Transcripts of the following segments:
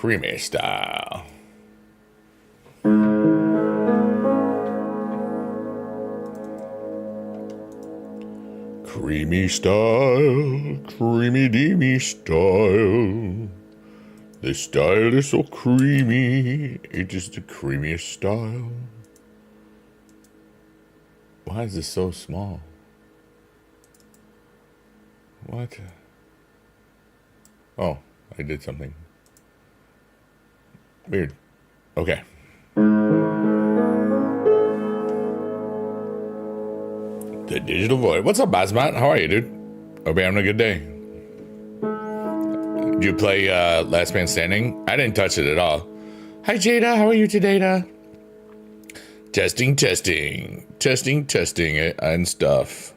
creamy style. Creamy style, creamy deemy style. This style is so creamy, it is the creamiest style. Why is this so small? What? Oh, I did something. Weird. Okay. The Digital Void. What's up, Basmat? How are you, dude? Hope you're having a good day. Did you play Last Man Standing? I didn't touch it at all. Hi, Jada. How are you today, Jada? Testing it and stuff.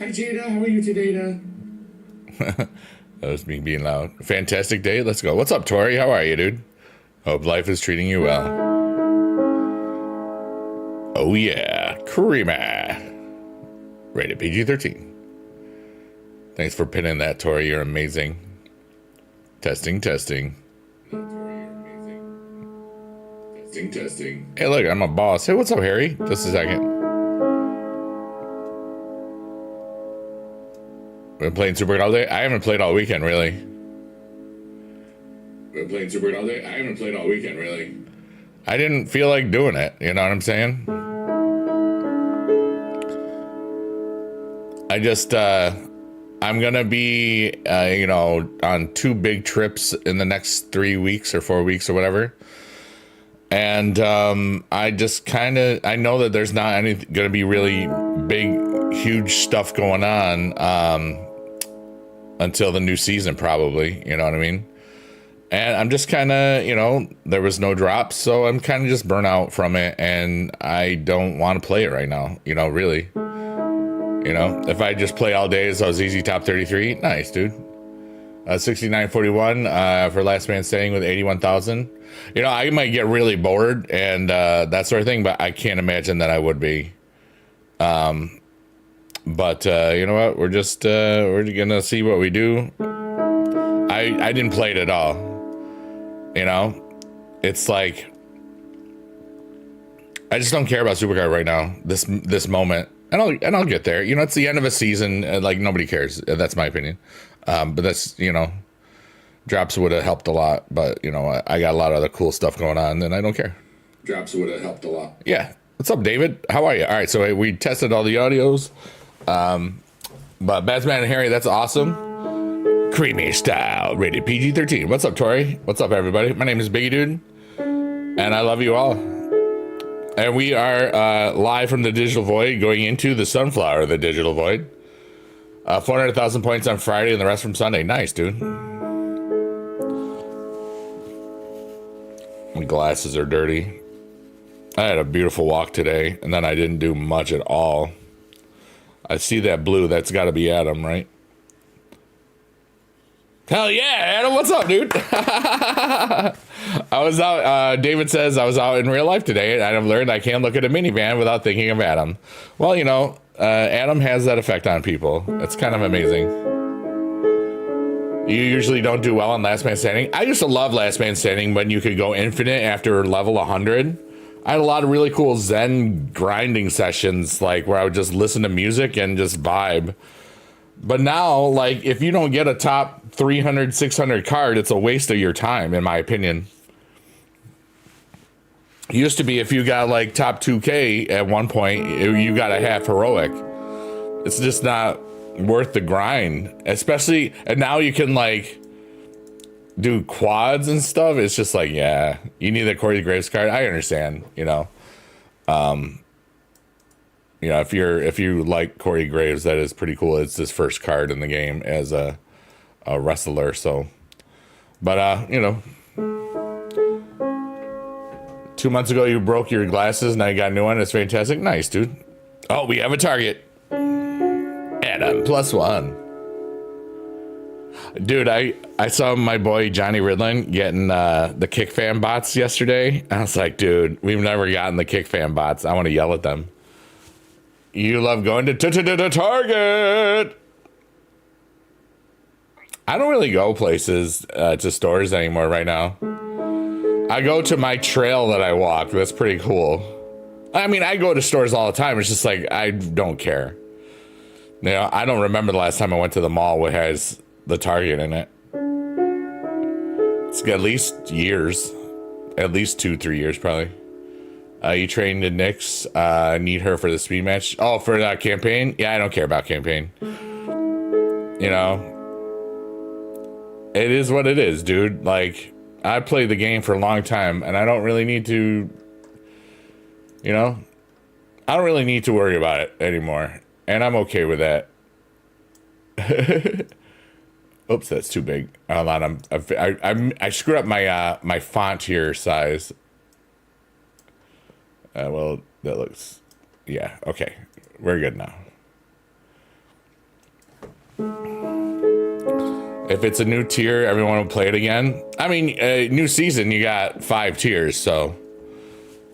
Hi, Jada. How are you today, Jada? That was me being loud. Fantastic day. Let's go. What's up, Tori? How are you, dude? Hope life is treating you well. Oh, yeah. Creamy. Rated PG-13. Thanks for pinning that, Tori. You're amazing. Testing. Hey, look, I'm a boss. Hey, what's up, Harry? Just a second. Been playing Super all day? I haven't played all weekend, really. I didn't feel like doing it. You know what I'm saying? I just, I'm going to be, on 2 big trips in the next 3 weeks or 4 weeks or whatever. And I just I know that there's not going to be really big, huge stuff going on until the new season, probably. You know what I mean? And I'm just there was no drops, so I'm kind of just burnt out from it, and I don't want to play it right now, really. If I just play all day, so I was easy top 33, nice, dude. 6941 for Last Man Standing with 81,000. I might get really bored and that sort of thing, but I can't imagine that I would be. But you know what? We're gonna see what we do. I didn't play it at all. It's like I just don't care about Supercard right now. This moment, and I'll get there. It's the end of a season. Like nobody cares. That's my opinion. But that's drops would have helped a lot. But I got a lot of other cool stuff going on, and I don't care. Drops would have helped a lot. Yeah. What's up, David? How are you? All right. So we tested all the audios. But Batsman and Harry, that's awesome. Creamy style, rated PG-13. What's up, Tori? What's up, everybody? My name is Biggie Dude, and I love you all. And we are live from the Digital Void, going into the Sunflower of the Digital Void. 400,000 points on Friday, and the rest from Sunday. Nice, dude. My glasses are dirty. I had a beautiful walk today, and then I didn't do much at all. I see that blue. That's got to be Adam, right? Hell yeah, Adam, what's up, dude? I was out, David says I was out in real life today, and I've learned I can't look at a minivan without thinking of Adam. Well, Adam has that effect on people. It's kind of amazing. You usually don't do well on Last Man Standing. I used to love Last Man Standing when you could go infinite after level 100. I had a lot of really cool Zen grinding sessions, like where I would just listen to music and just vibe. But now, like, if you don't get a top 300, 600 card, it's a waste of your time, in my opinion. It used to be if you got, like, top 2K at one point, you got a half heroic. It's just not worth the grind. Especially, and now you can, like, do quads and stuff. It's just like, yeah, you need that Corey Graves card. I understand, if you like Corey Graves, that is pretty cool. It's his first card in the game as a wrestler. So, but 2 months ago you broke your glasses. Now you got a new one. It's fantastic. Nice, dude. Oh, we have a target. Adam +1. Dude, I saw my boy Johnny Ridlin getting the kick fan bots yesterday. I was like, dude, we've never gotten the kick fan bots. I want to yell at them. You love going to Target. I don't really go places to stores anymore right now. I go to my trail that I walk. That's pretty cool. I mean, I go to stores all the time. It's just like, I don't care. You know, I don't remember the last time I went to the mall which has the Target in it. It's at least years. At least 2-3 years, probably. You trained in Nyx. Need her for the speed match. Oh, for that campaign? Yeah, I don't care about campaign. You know, it is what it is, dude. Like, I played the game for a long time, and I don't really need to, you know, I don't really need to worry about it anymore, and I'm okay with that. Oops, that's too big. Hold on, I screwed up my my font here size. Well, that looks, yeah, okay, we're good now. If it's a new tier, everyone will play it again. I mean, new season, you got 5 tiers, so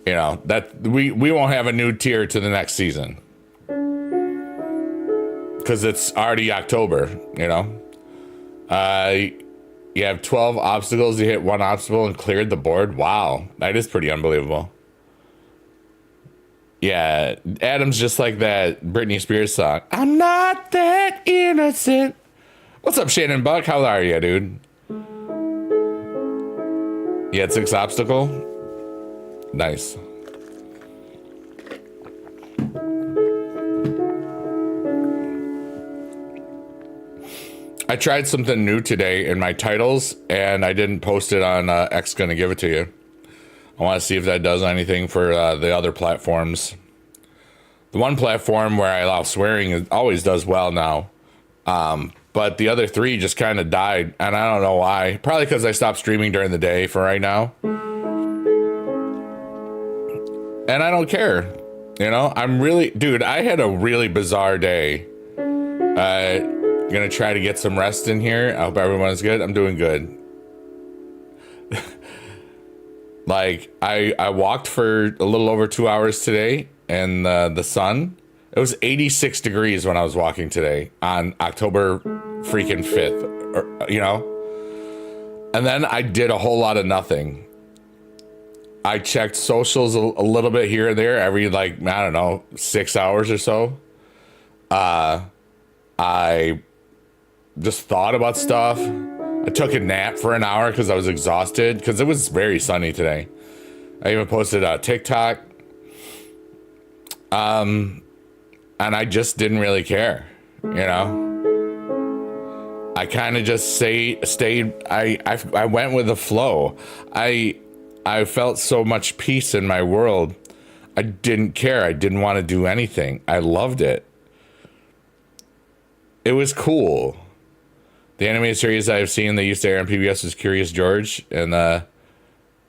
you know that we won't have a new tier to the next season because it's already October. You know, you have 12 obstacles. You hit 1 obstacle and cleared the board. Wow, that is pretty unbelievable. Yeah, Adam's just like that Britney Spears song. I'm not that innocent. What's up, Shannon Buck? How are you, dude? You had 6 obstacle? Nice. I tried something new today in my titles, and I didn't post it on X Gonna Give It To You. I want to see if that does anything for the other platforms. The one platform where I allow swearing always does well now. But the other 3 just kind of died, and I don't know why. Probably because I stopped streaming during the day for right now. And I don't care. You know, I'm really... Dude, I had a really bizarre day. Gonna try to get some rest in here. I hope everyone's good. I'm doing good. Like, I walked for a little over 2 hours today, and the sun... It was 86 degrees when I was walking today on October freaking 5th, or, you know? And then I did a whole lot of nothing. I checked socials a little bit here and there every, like, I don't know, 6 hours or so. I just thought about stuff. I took a nap for an hour because I was exhausted because it was very sunny today. I even posted a TikTok. And I just didn't really care, you know? I kind of just stayed. I went with the flow. I felt so much peace in my world. I didn't care. I didn't want to do anything. I loved it. It was cool. The animated series I've seen that used to air on PBS was Curious George, and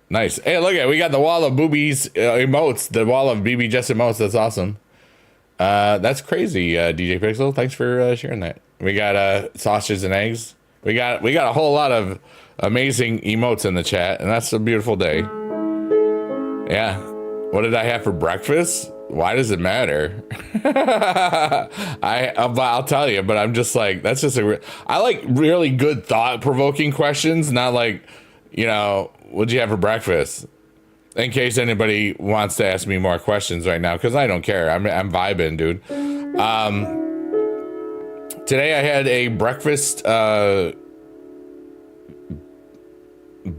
nice. Hey, look at, we got the wall of boobies emotes. The wall of BB Just emotes. That's awesome. That's crazy, DJ Pixel. Thanks for sharing that. We got sausages and eggs. We got a whole lot of amazing emotes in the chat, and that's a beautiful day. Yeah. What did I have for breakfast? Why does it matter? I'll tell you, but I'm just like, that's just I like really good thought-provoking questions, not like, you know, what'd you have for breakfast? In case anybody wants to ask me more questions right now, because I don't care. I'm vibing, dude. Today I had a breakfast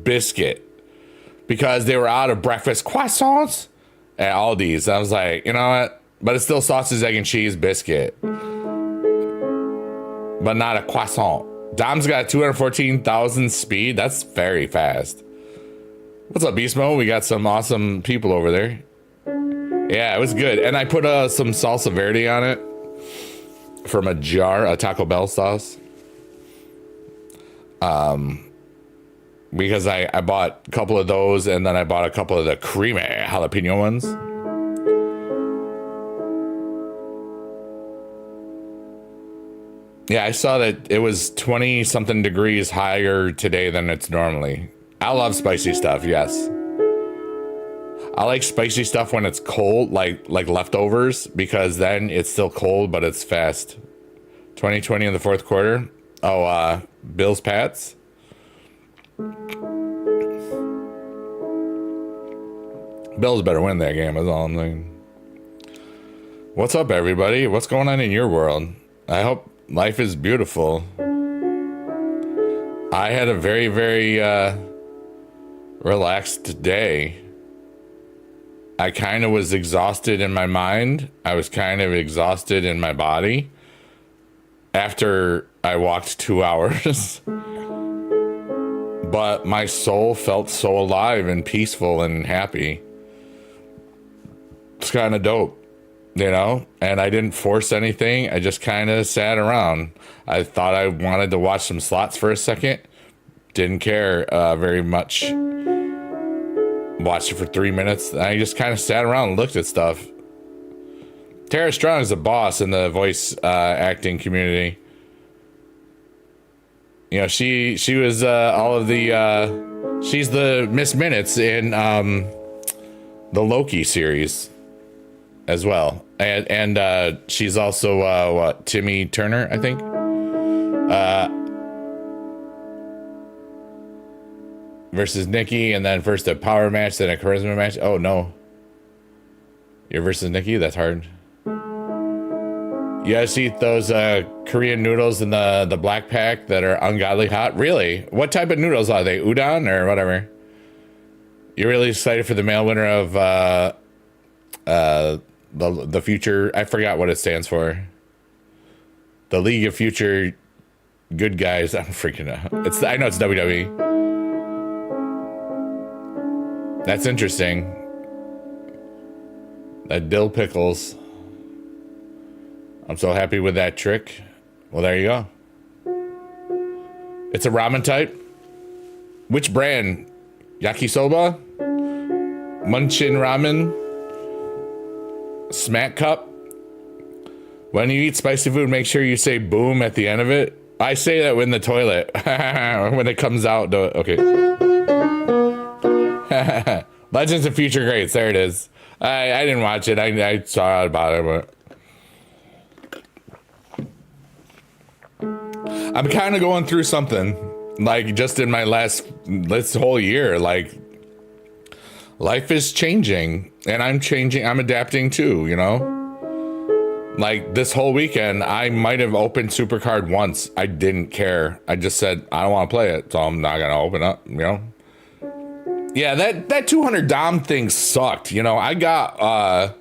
biscuit because they were out of breakfast croissants at Aldi's. I was like, you know what? But it's still sausage, egg, and cheese biscuit, but not a croissant. Dom's got 214,000 speed. That's very fast. What's up, Beast Mode? We got some awesome people over there. Yeah, it was good. And I put some salsa verde on it from a jar, a Taco Bell sauce. Because I bought a couple of those, and then I bought a couple of the creamy jalapeno ones. Yeah, I saw that it was 20-something degrees higher today than it's normally. I love spicy stuff, yes. I like spicy stuff when it's cold, like leftovers, because then it's still cold, but it's fast. 2020 in the fourth quarter. Oh, Bills Pats. Bills better win that game, is all I'm saying. What's up, everybody? What's going on in your world? I hope life is beautiful. I had a very, very relaxed day. I kind of was exhausted in my mind. I was kind of exhausted in my body after I walked 2 hours. But my soul felt so alive and peaceful and happy. It's kind of dope, you know? And I didn't force anything. I just kind of sat around. I thought I wanted to watch some slots for a second. Didn't care very much. Watched it for 3 minutes. I just kind of sat around and looked at stuff. Tara Strong is a boss in the voice acting community. You know, she was all of the she's the Miss Minutes in the Loki series as well, and she's also what, Timmy Turner, I think. Versus Nikki, and then first a power match, then a charisma match. Oh no, you're versus Nikki. That's hard. You guys eat those Korean noodles in the black pack that are ungodly hot? Really? What type of noodles are they? Udon or whatever? You're really excited for the male winner of the future. I forgot what it stands for. The League of Future Good Guys. I'm freaking out. I know it's WWE. That's interesting. That dill pickles. I'm so happy with that trick. Well, there you go. It's a ramen type. Which brand? Yakisoba? Munchin Ramen? Smack Cup? When you eat spicy food, make sure you say boom at the end of it. I say that in the toilet. When it comes out. Okay. Legends of Future Greats. There it is. I didn't watch it. I saw about it, but I'm kind of going through something, like, just in my this whole year. Like, life is changing, and I'm changing. I'm adapting too, you know? Like, this whole weekend, I might have opened Supercard once. I didn't care. I just said, I don't want to play it, so I'm not going to open up, you know? Yeah, that 200 Dom thing sucked. You know, I got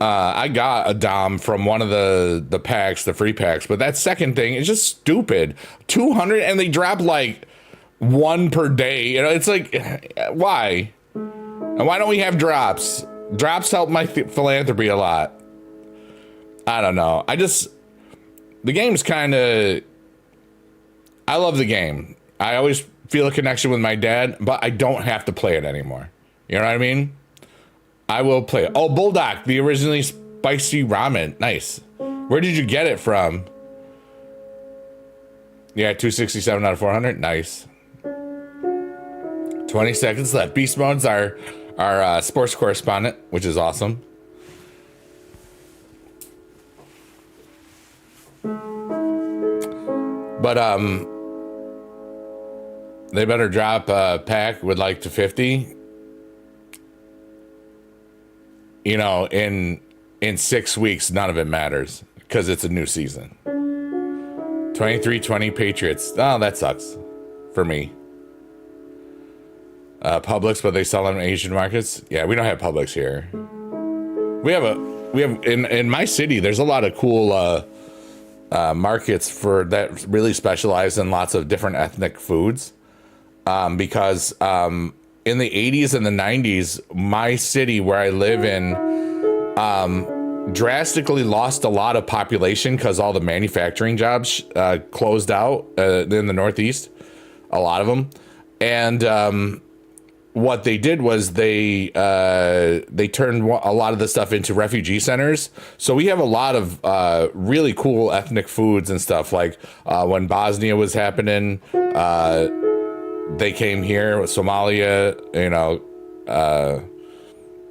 a Dom from one of the packs, the free packs, but that second thing is just stupid. 200, and they drop like one per day. You know, it's like, why? And why don't we have drops? Drops help my philanthropy a lot. I don't know. The game's kind of, I love the game. I always feel a connection with my dad, but I don't have to play it anymore. You know what I mean? I will play it. Oh, Bulldog, the originally spicy ramen. Nice. Where did you get it from? Yeah, 267 out of 400. Nice. 20 seconds left. Beast Mode's our sports correspondent, which is awesome. But they better drop a pack with like to 50. You know, in 6 weeks, none of it matters because it's a new season. 23-20 Patriots. Oh, that sucks for me. Publix, but they sell them in Asian markets. Yeah, we don't have Publix here. We have in my city. There's a lot of cool markets for that really specialize in lots of different ethnic foods. Because in the 80s and the 90s, my city where I live in drastically lost a lot of population because all the manufacturing jobs closed out in the Northeast, a lot of them. And what they did was they turned a lot of the stuff into refugee centers. So we have a lot of really cool ethnic foods and stuff. Like when Bosnia was happening, they came here with Somalia, you know,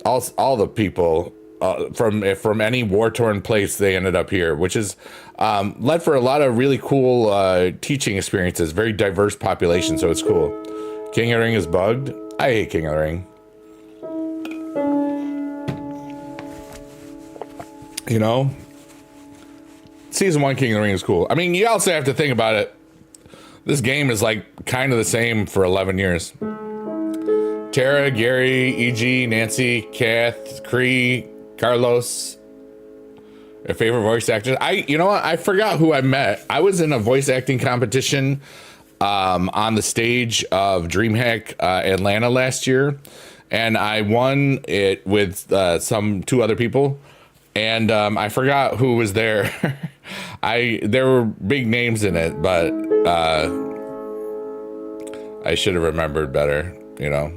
all the people from any war-torn place, they ended up here, which is led for a lot of really cool teaching experiences. Very diverse population, so it's cool. King of the Ring is bugged. I hate King of the Ring. You know, season 1 King of the Ring is cool. I mean, you also have to think about it. This game is like kind of the same for 11 years. Tara, Gary, EG, Nancy, Kath, Cree, Carlos. Their favorite voice actors. You know what? I forgot who I met. I was in a voice acting competition on the stage of DreamHack Atlanta last year, and I won it with two other people. And I forgot who was there. There were big names in it, but I should have remembered better, you know.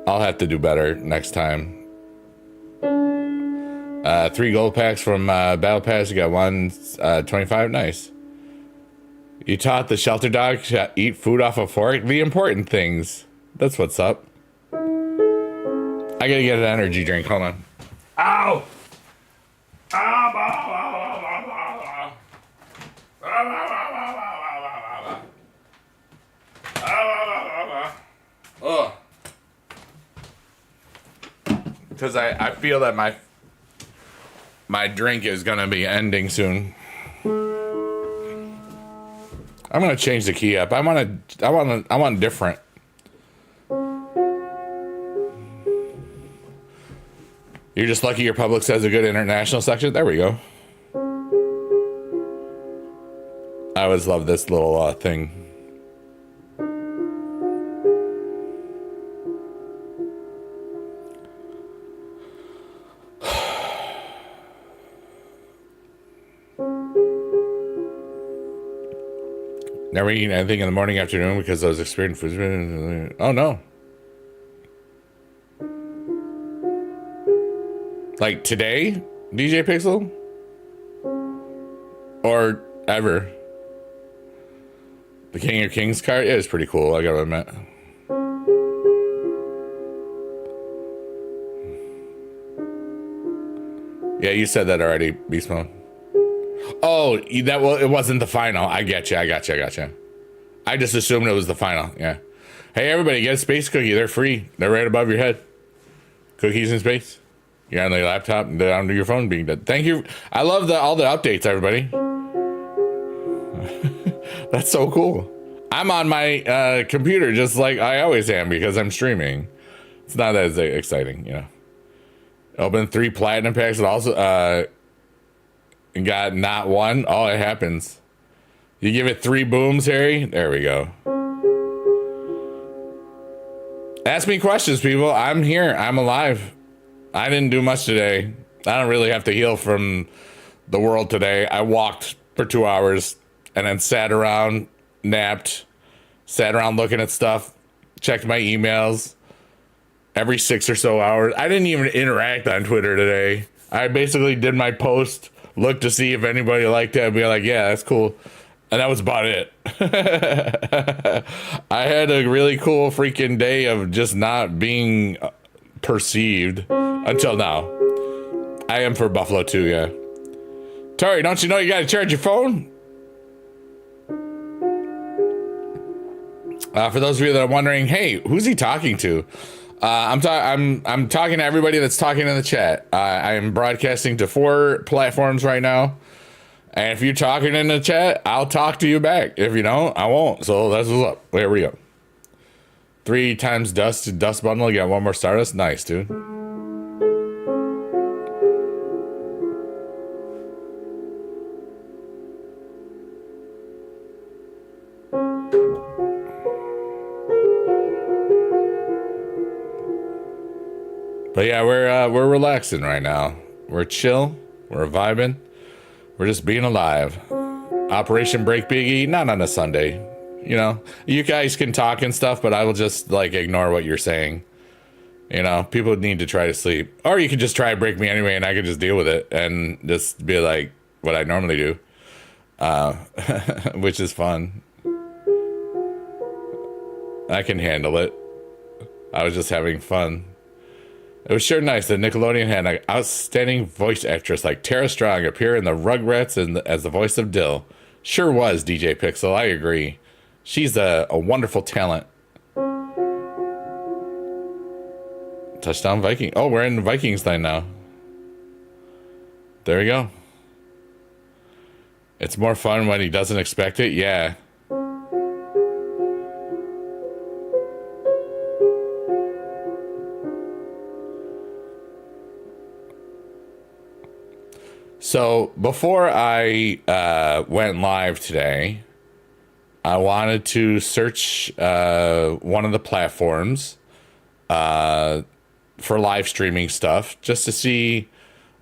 I'll have to do better next time. 3 gold packs from Battle Pass. You got 125. Nice. You taught the shelter dog to eat food off a fork. The important things. That's what's up. I gotta get an energy drink. Hold on. Ow! Oh. Because I feel that my drink is gonna be ending soon. I'm gonna change the key up. I want different. You're just lucky your Publix has a good international section. There we go. I always love this little thing. Never eating anything in the morning, afternoon because I was experiencing food. Oh no. Like today, DJ Pixel? Or ever? The King of Kings card? Yeah, it's pretty cool, I gotta admit. Yeah, you said that already, Beast Mode. Oh, it wasn't the final. I gotcha. I just assumed it was the final, yeah. Hey, everybody, get a space cookie. They're free. They're right above your head. Cookies in space. You're on the laptop and they're onto your phone being dead. Thank you. I love all the updates, everybody. That's so cool. I'm on my computer just like I always am because I'm streaming. It's not as exciting, you know. Open 3 platinum packs and also got not one. Oh, it happens. You give it 3 booms, Harry. There we go. Ask me questions, people. I'm here. I'm alive. I didn't do much today. I don't really have to heal from the world today. I walked for 2 hours and then sat around, napped, sat around looking at stuff, checked my emails every 6 or so hours. I didn't even interact on Twitter today. I basically did my post, looked to see if anybody liked it, and be like, yeah, that's cool. And that was about it. I had a really cool freaking day of just not being perceived until now. I am for Buffalo too, yeah. Tori, don't you know you gotta charge your phone? For those of you that are wondering, hey, who's he talking to? I'm talking to everybody that's talking in the chat. I am broadcasting to 4 platforms right now. And if you're talking in the chat, I'll talk to you back. If you don't, I won't. So that's what's up. There we go. 3 times dust bundle. You got 1 more Stardust. Nice, dude. But yeah, we're relaxing right now. We're chill. We're vibing. We're just being alive. Operation Break Biggie, not on a Sunday. You know, you guys can talk and stuff, but I will just like ignore what you're saying. You know, people need to try to sleep. Or you could just try to break me anyway and I could just deal with it and just be like what I normally do. Which is fun. I can handle it. I was just having fun. It was sure nice that Nickelodeon had an outstanding voice actress like Tara Strong appear in the Rugrats as the voice of Dill. Sure was, DJ Pixel. I agree. She's a wonderful talent. Touchdown Viking. Oh, we're in Vikings line now. There we go. It's more fun when he doesn't expect it. Yeah. So before I went live today, I wanted to search one of the platforms for live streaming stuff just to see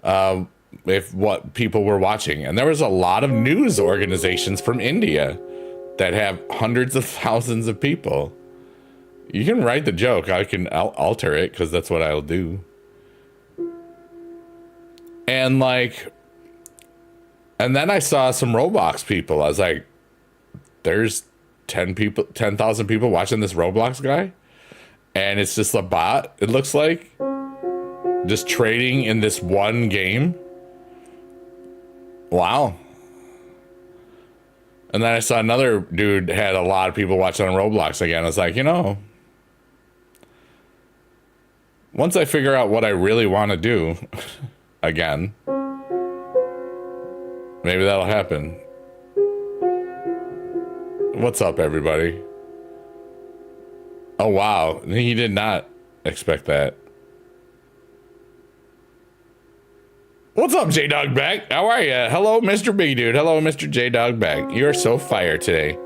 if what people were watching. And there was a lot of news organizations from India that have hundreds of thousands of people. You can write the joke. I'll alter it because that's what I'll do. And like... And then I saw some Roblox people. I was like, there's 10,000 people watching this Roblox guy. And it's just a bot, it looks like. Just trading in this one game. Wow. And then I saw another dude had a lot of people watching on Roblox again. I was like, once I figure out what I really want to do again, maybe that'll happen. What's up, everybody? Oh, wow. He did not expect that. What's up, J-Dog Back? How are you? Hello, Mr. Big Dude. Hello, Mr. J-Dog Back. You are so fire today.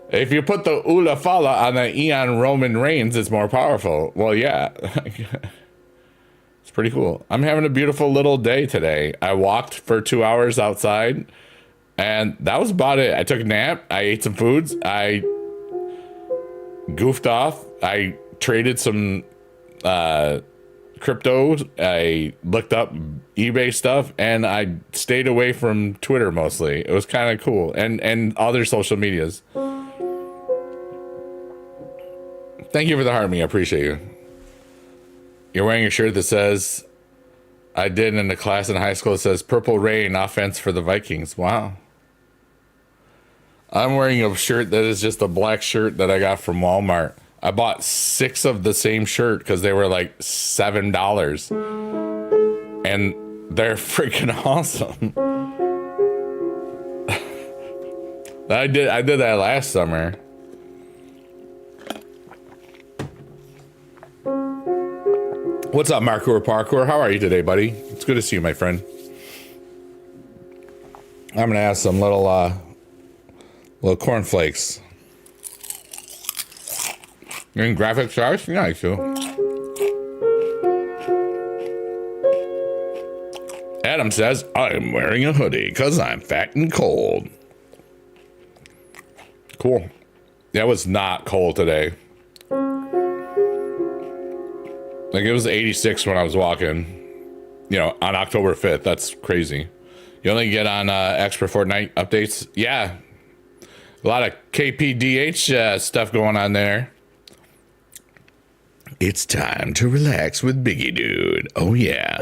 If you put the Ula Fala on the Eon Roman Reigns, it's more powerful. Well, yeah. It's pretty cool. I'm having a beautiful little day today. I walked for 2 hours outside, and that was about it. I took a nap. I ate some foods. I goofed off. I traded some crypto. I looked up eBay stuff, and I stayed away from Twitter mostly. It was kind of cool, and other social medias. Thank you for the heart, me. I appreciate you. You're wearing a shirt that says, I did in a class in high school, it says Purple Rain, offense for the Vikings. Wow. I'm wearing a shirt that is just a black shirt that I got from Walmart. I bought 6 of the same shirt because they were like $7. And they're freaking awesome. I did that last summer. What's up, Parkour? How are you today, buddy? It's good to see you, my friend. I'm gonna have some little cornflakes. You're in graphic arts? Yeah, I do. Adam says, I'm wearing a hoodie because I'm fat and cold. Cool. That was not cold today. Like, it was 86 when I was walking, on October 5th. That's crazy. You only get on extra Fortnite updates. Yeah. A lot of KPDH stuff going on there. It's time to relax with Biggie Dude. Oh, yeah.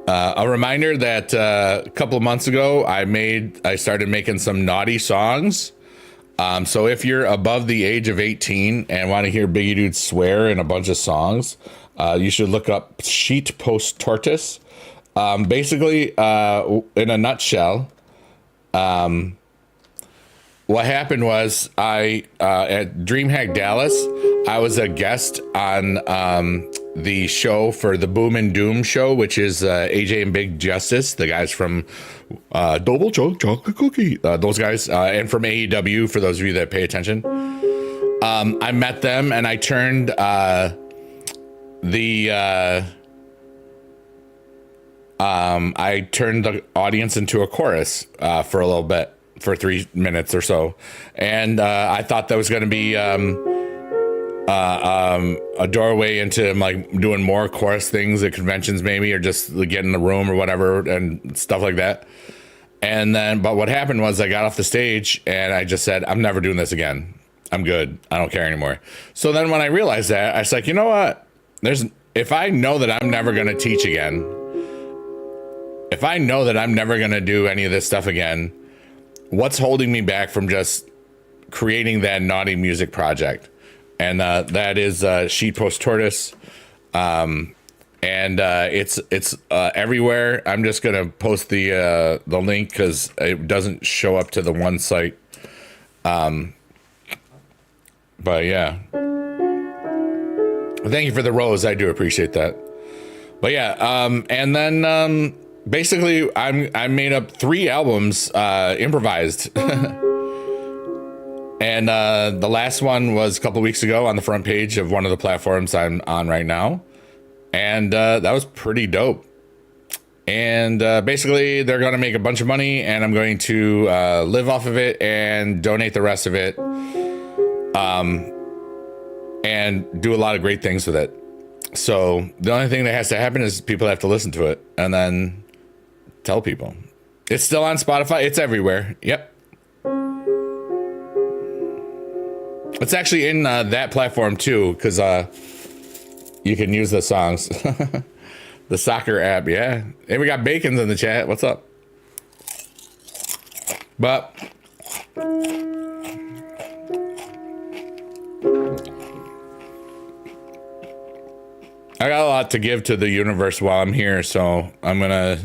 A reminder that a couple of months ago, I started making some naughty songs. So if you're above the age of 18 and want to hear Biggie Dude swear in a bunch of songs, you should look up Sheet Post Tortoise. Basically, in a nutshell, what happened was at DreamHack Dallas, I was a guest on the show for the Boom and Doom show, which is AJ and Big Justice, the guys from Double Chocolate Cookie, those guys, and from AEW, for those of you that pay attention. I met them, and I turned the audience into a chorus for a little bit, for 3 minutes or so, and I thought that was going to be a doorway into like doing more chorus things at conventions, maybe, or just get in the room or whatever and stuff like that. And then, but what happened was I got off the stage and I just said, I'm never doing this again. I'm good. I don't care anymore. So then when I realized that, I was like, you know what? If I know that I'm never going to teach again, if I know that I'm never going to do any of this stuff again, what's holding me back from just creating that naughty music project? And that is Sheet Post Tortoise. And it's everywhere. I'm just going to post the link because it doesn't show up to the one site. But yeah, thank you for the rose. I do appreciate that. But yeah, and then basically I made up 3 albums improvised. And the last one was a couple weeks ago on the front page of one of the platforms I'm on right now. And that was pretty dope. And basically they're going to make a bunch of money and I'm going to live off of it and donate the rest of it. And do a lot of great things with it. So the only thing that has to happen is people have to listen to it and then tell people. It's still on Spotify. It's everywhere. Yep. It's actually in that platform too, because you can use the songs. The soccer app, yeah. Hey, we got Bacon's in the chat. What's up? But I got a lot to give to the universe while I'm here, so I'm gonna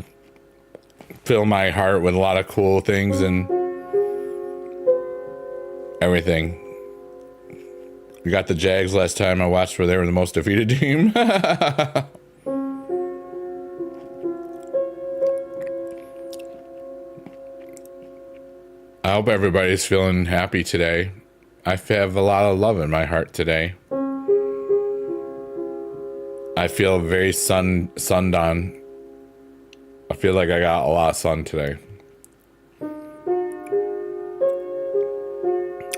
fill my heart with a lot of cool things and everything. We got the Jags last time I watched where they were the most defeated team. I hope everybody's feeling happy today. I have a lot of love in my heart today. I feel very sunned on. I feel like I got a lot of sun today.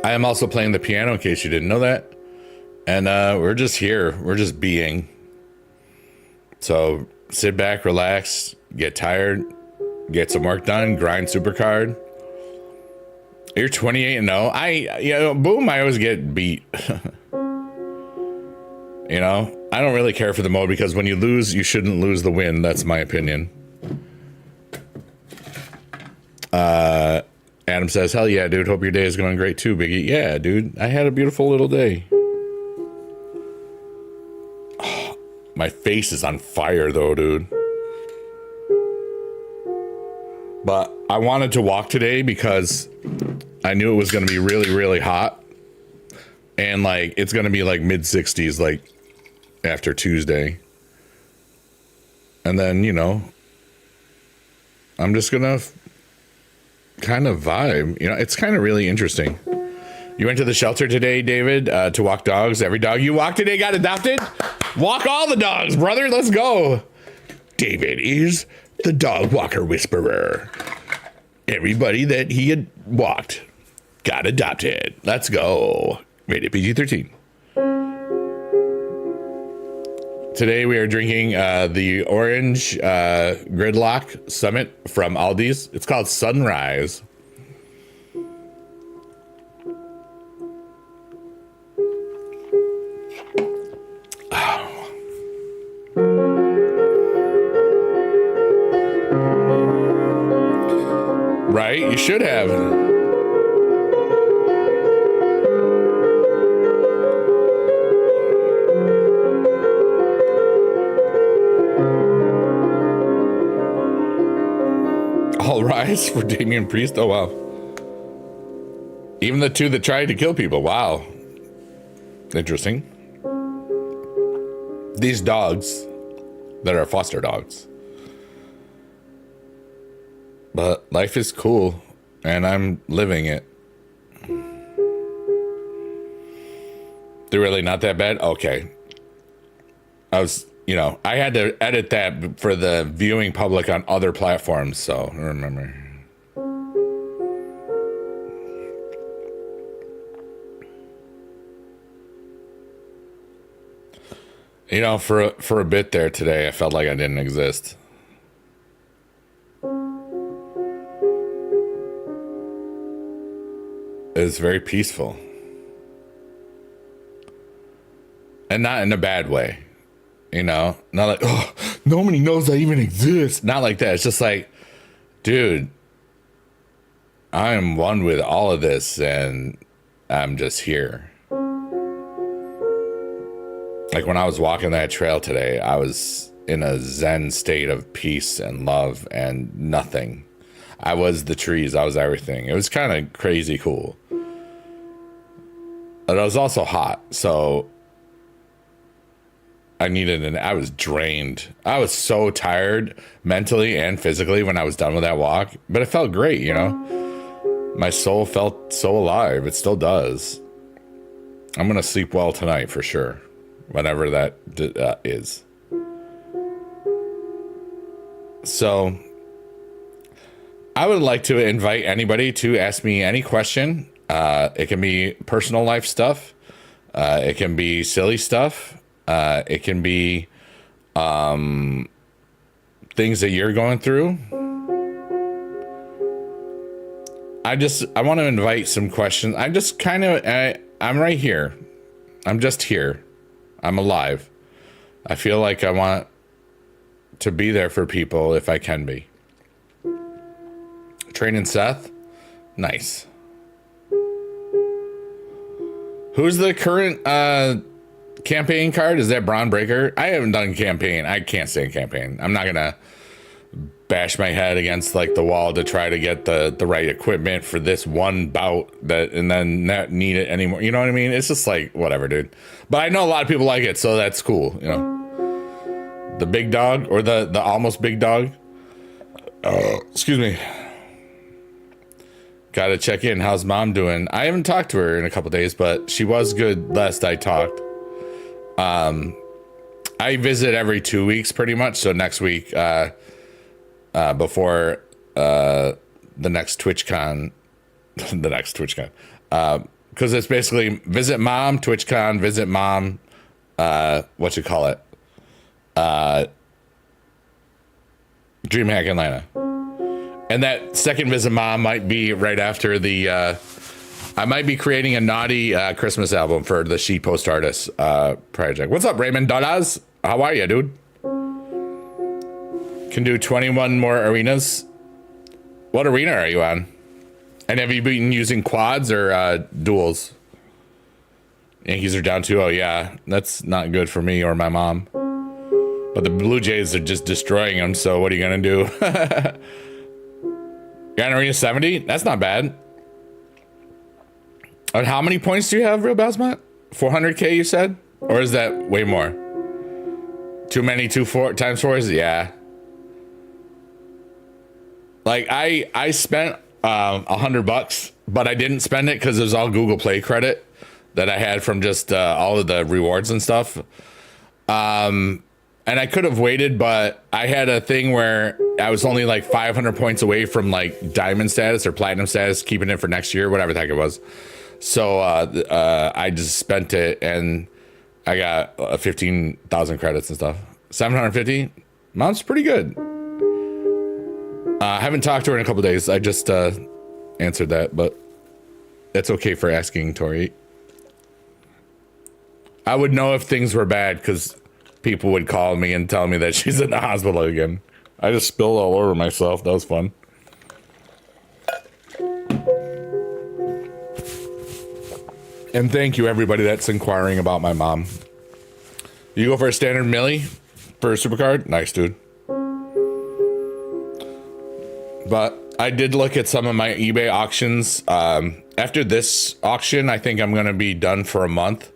I am also playing the piano in case you didn't know that. And we're just here. We're just being. So sit back, relax, get tired, get some work done, grind super hard. You're 28-0. Boom, I always get beat. You know, I don't really care for the mode because when you lose, you shouldn't lose the win. That's my opinion. Adam says, hell yeah, dude. Hope your day is going great too, Biggie. Yeah, dude. I had a beautiful little day. Oh, my face is on fire though, dude. But I wanted to walk today because I knew it was going to be really, really hot. And like, it's going to be like mid 60s, like after Tuesday. And then, you know, I'm just going to kind of vibe. You know, it's kind of really interesting. You went to the shelter today, David, to walk dogs. Every dog you walked today got adopted. Walk all the dogs, brother. Let's go. David is the dog walker whisperer. Everybody that he had walked got adopted. Let's go. Rated PG-13. Today we are drinking the orange Gridlock Summit from Aldi's. It's called Sunrise. Right? You should have. All rise for Damian Priest. Oh, wow. Even the 2 that tried to kill people. Wow. Interesting. These dogs that are foster dogs. But life is cool, and I'm living it. They're really not that bad? Okay. I had to edit that for the viewing public on other platforms, so I remember. You know, for a bit there today, I felt like I didn't exist. It's very peaceful. and not in a bad way, you know, not like, oh, nobody knows I even exist. Not like that. It's just like, dude, I am one with all of this and I'm just here. Like when I was walking that trail today, I was in a Zen state of peace and love and nothing. I was the trees. I was everything. It was kind of crazy cool. But it was also hot. So I was drained. I was so tired mentally and physically when I was done with that walk, but it felt great, you know? My soul felt so alive. It still does. I'm going to sleep well tonight for sure. Whatever that is. So I would like to invite anybody to ask me any question. It can be personal life stuff. It can be silly stuff. It can be things that you're going through. I want to invite some questions. I'm right here. I'm just here. I'm alive. I feel like I want to be there for people if I can be. Training Seth? Nice. Who's the current campaign card? Is that Braun Breaker? I haven't done campaign. I can't say campaign. I'm not gonna bash my head against like the wall to try to get the right equipment for this one bout and then not need it anymore. You know what I mean? It's just like whatever, dude. But I know a lot of people like it, so that's cool. You know, the big dog or the almost big dog. Excuse me. Gotta check in. How's mom doing? I haven't talked to her in a couple days, but she was good last I talked. I visit every 2 weeks pretty much. So next week, before the next TwitchCon, because it's basically visit mom, TwitchCon, visit mom, DreamHack Atlanta. And that second visit mom might be right after I might be creating a naughty Christmas album for the She Post Artist project. What's up, Raymond Dollars? How are you, dude? Can do 21 more arenas. What arena are you on? And have you been using quads or duels? Yankees are down 2-0. Yeah, that's not good for me or my mom. But the Blue Jays are just destroying them, so what are you going to do? You're on arena 70? That's not bad. And how many points do you have, Real Basmat? 400k, you said? Or is that way more? Too many times 4s? Yeah. Like, I spent $100, but I didn't spend it because it was all Google Play credit that I had from just all of the rewards and stuff. And I could have waited, but I had a thing where I was only like 500 points away from like diamond status or platinum status, keeping it for next year, whatever the heck it was. So I just spent it and I got 15,000 credits and stuff. 750? Mom's pretty good. I haven't talked to her in a couple days. I just answered that, but it's okay for asking, Tori. I would know if things were bad because people would call me and tell me that she's in the hospital again. I just spilled all over myself. That was fun. And thank you, everybody that's inquiring about my mom. You go for a standard milli for a supercard? Nice, dude. But I did look at some of my eBay auctions. After this auction, I think I'm going to be done for a month.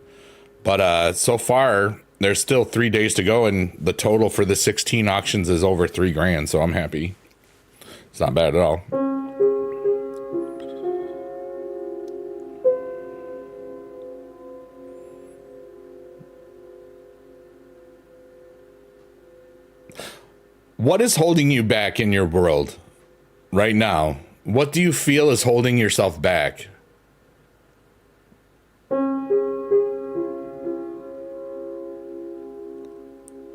But so far, there's still 3 days to go, and the total for the 16 auctions is over $3,000. So I'm happy. It's not bad at all. What is holding you back in your world right now? What do you feel is holding yourself back?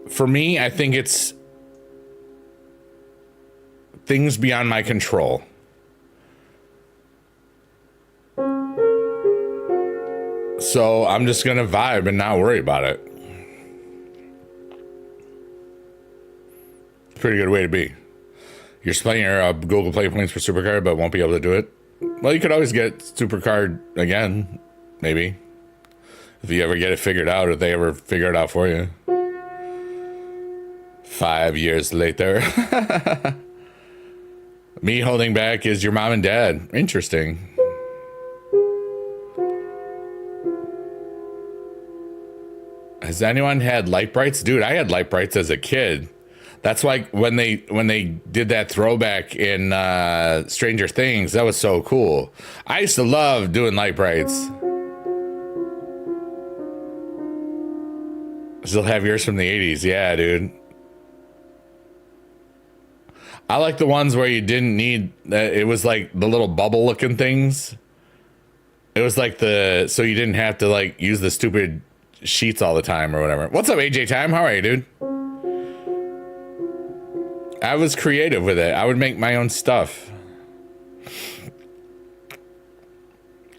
For me, I think it's things beyond my control. So I'm just going to vibe and not worry about it. Pretty good way to be. You're spending your Google Play points for Supercard, but won't be able to do it. Well, you could always get Supercard again, maybe. If you ever get it figured out, if they ever figure it out for you. 5 years later. Me holding back is your mom and dad. Interesting. Has anyone had light brights? Dude, I had light brights as a kid. That's like when they did that throwback in Stranger Things. That was so cool. I used to love doing light brights. Still have yours from the 80s. Yeah, dude. I like the ones where you didn't need, it was like the little bubble looking things. It was like so you didn't have to like use the stupid sheets all the time or whatever. What's up, AJ Time? How are you, dude? I was creative with it. I would make my own stuff.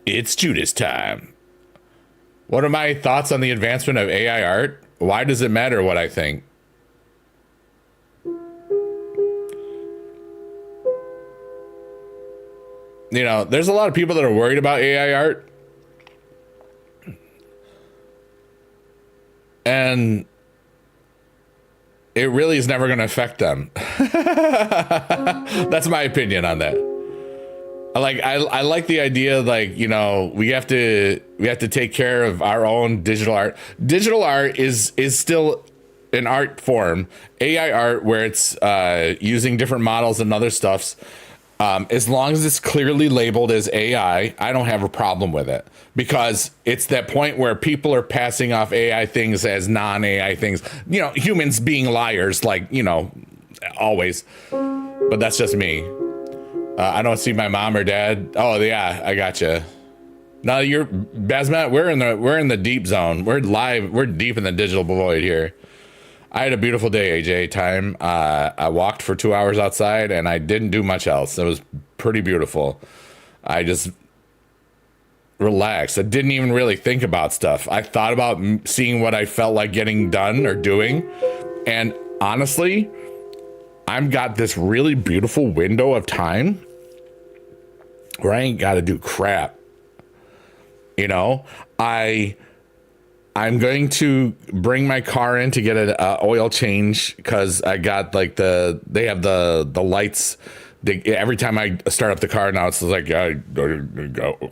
It's Judas time. What are my thoughts on the advancement of AI art? Why does it matter what I think? You know, there's a lot of people that are worried about AI art. And it really is never going to affect them. That's my opinion on that. I like the idea, like, you know, we have to take care of our own digital art. Digital art is still an art form. AI art, where it's using different models and other stuffs, as long as it's clearly labeled as AI, I don't have a problem with it, because it's that point where people are passing off AI things as non-AI things. You know, humans being liars, like, you know, always. But that's just me. I don't see my mom or dad. Oh yeah, I gotcha. No, you're Bazmat. We're in the deep zone. We're live. We're deep in the digital void here. I had a beautiful day, AJ Time. I walked for 2 hours outside and I didn't do much else. It was pretty beautiful. I just relaxed. I didn't even really think about stuff. I thought about seeing what I felt like getting done or doing. And honestly, I've got this really beautiful window of time where I ain't got to do crap. You know, I'm going to bring my car in to get an oil change, because I got like they have the lights. Every time I start up the car now, it's like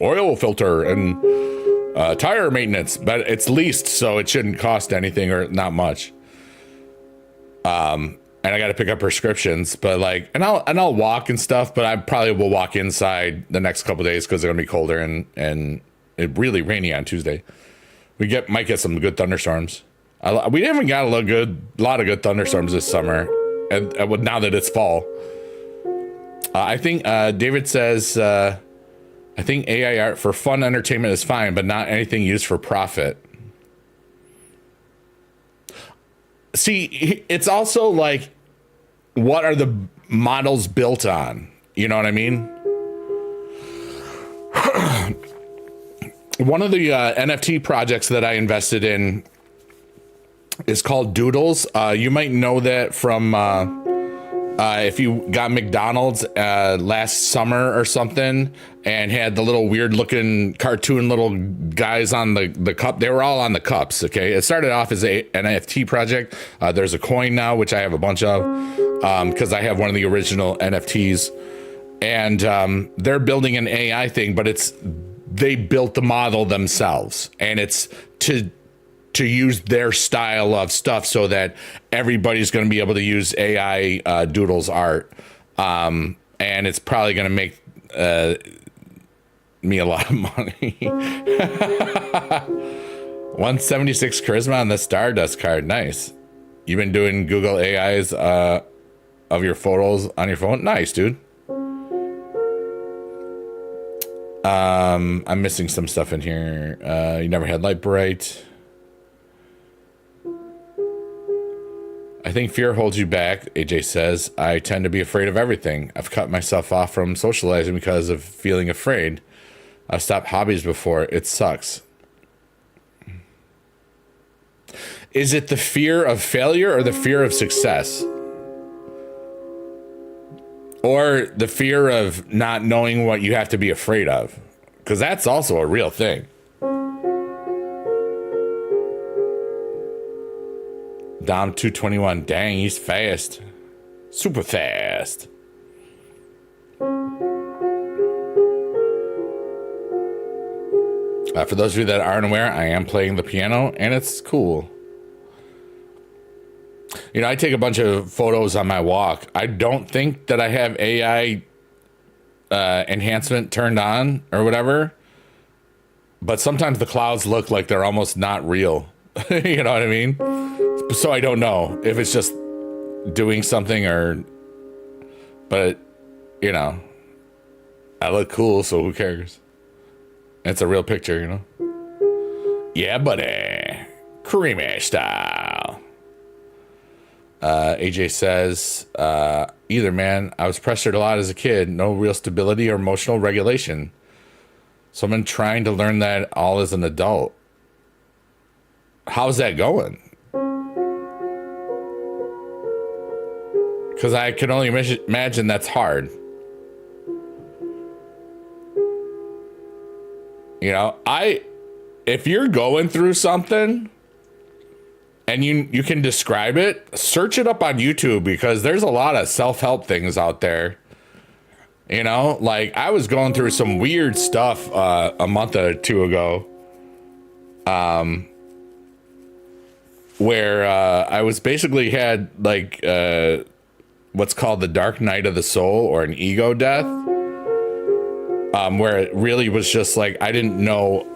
oil filter and tire maintenance, but it's leased, so it shouldn't cost anything or not much. And I got to pick up prescriptions, but like, and I'll walk and stuff, but I probably will walk inside the next couple of days because they're gonna be colder and it really rainy on Tuesday. We might get some good thunderstorms. We haven't got a lot of good thunderstorms this summer, and now that it's fall. I think David says, I think AI art for fun entertainment is fine, but not anything used for profit. See, it's also like, what are the models built on? You know what I mean? One of the NFT projects that I invested in is called Doodles. You might know that from if you got McDonald's last summer or something and had the little weird looking cartoon little guys on the cup. They were all on the cups. Okay. It started off as an NFT project. There's a coin now, which I have a bunch of, because I have one of the original NFTs, and they're building an AI thing, but they built the model themselves, and it's to use their style of stuff so that everybody's going to be able to use AI Doodles art. And it's probably going to make me a lot of money. 176 charisma on the Stardust card. Nice. You've been doing Google AIs of your photos on your phone? Nice, dude. I'm missing some stuff in here. You never had light bright. I think fear holds you back, AJ says. I tend to be afraid of everything. I've cut myself off from socializing because of feeling afraid. I've stopped hobbies before. It sucks. Is it the fear of failure or the fear of success? Or the fear of not knowing what you have to be afraid of, because that's also a real thing. Dom 221, dang, he's fast. Super fast. For those of you that aren't aware, I am playing the piano, and it's cool. You know, I take a bunch of photos on my walk. I don't think that I have AI enhancement turned on or whatever, but sometimes the clouds look like they're almost not real. You know what I mean? So I don't know if it's just doing something but you know, I look cool, so who cares? It's a real picture, you know? Yeah, buddy. Creamy style. AJ says, either, man. I was pressured a lot as a kid. No real stability or emotional regulation. So I've been trying to learn that all as an adult. How's that going? Because I can only imagine that's hard. You know, if you're going through something and you can describe it, search it up on YouTube, because there's a lot of self-help things out there. You know, like I was going through some weird stuff a month or two ago, where I was basically had like what's called the dark night of the soul, or an ego death. Where it really was just like, I didn't know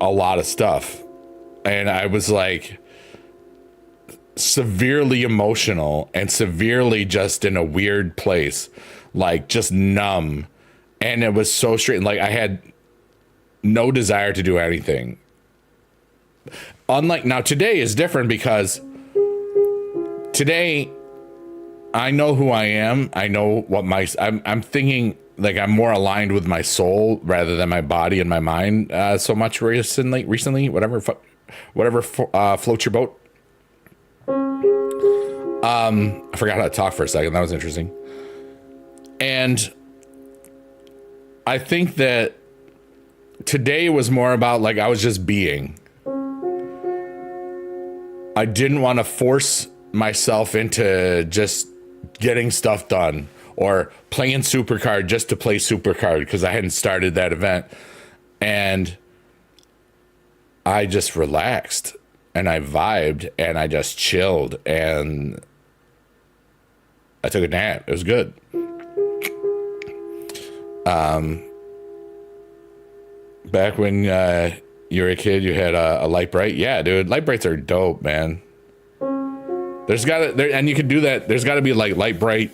a lot of stuff. And I was like severely emotional and severely just in a weird place, like just numb. And it was so straight. Like I had no desire to do anything. Unlike now, today is different, because today I know who I am. I know what I'm thinking. Like I'm more aligned with my soul rather than my body and my mind so much recently, whatever floats your boat. I forgot how to talk for a second. That was interesting. And I think that today was more about like I was just being. I didn't want to force myself into just getting stuff done, or playing Supercard just to play Supercard, because I hadn't started that event. And I just relaxed and I vibed and I just chilled and I took a nap. It was good. Back when you were a kid, you had a light bright. Yeah, dude, light brights are dope, man. And you can do that. There's got to be like light bright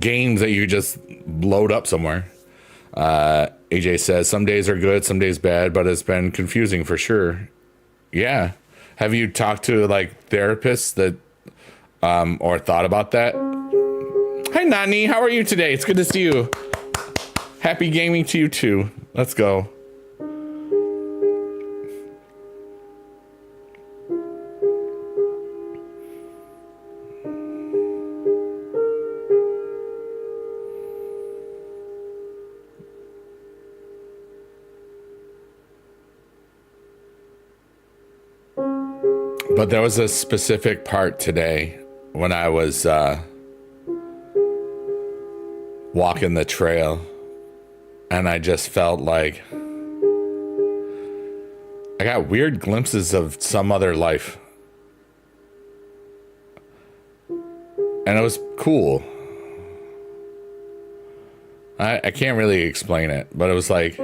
games that you just load up somewhere. AJ says some days are good, some days bad, but it's been confusing for sure. Yeah. Have you talked to like therapists that or thought about that? Hi Nani, how are you today? It's good to see you. Happy gaming to you too. Let's go. But there was a specific part today when I was walking the trail, and I just felt like I got weird glimpses of some other life. And it was cool. I can't really explain it, but it was like,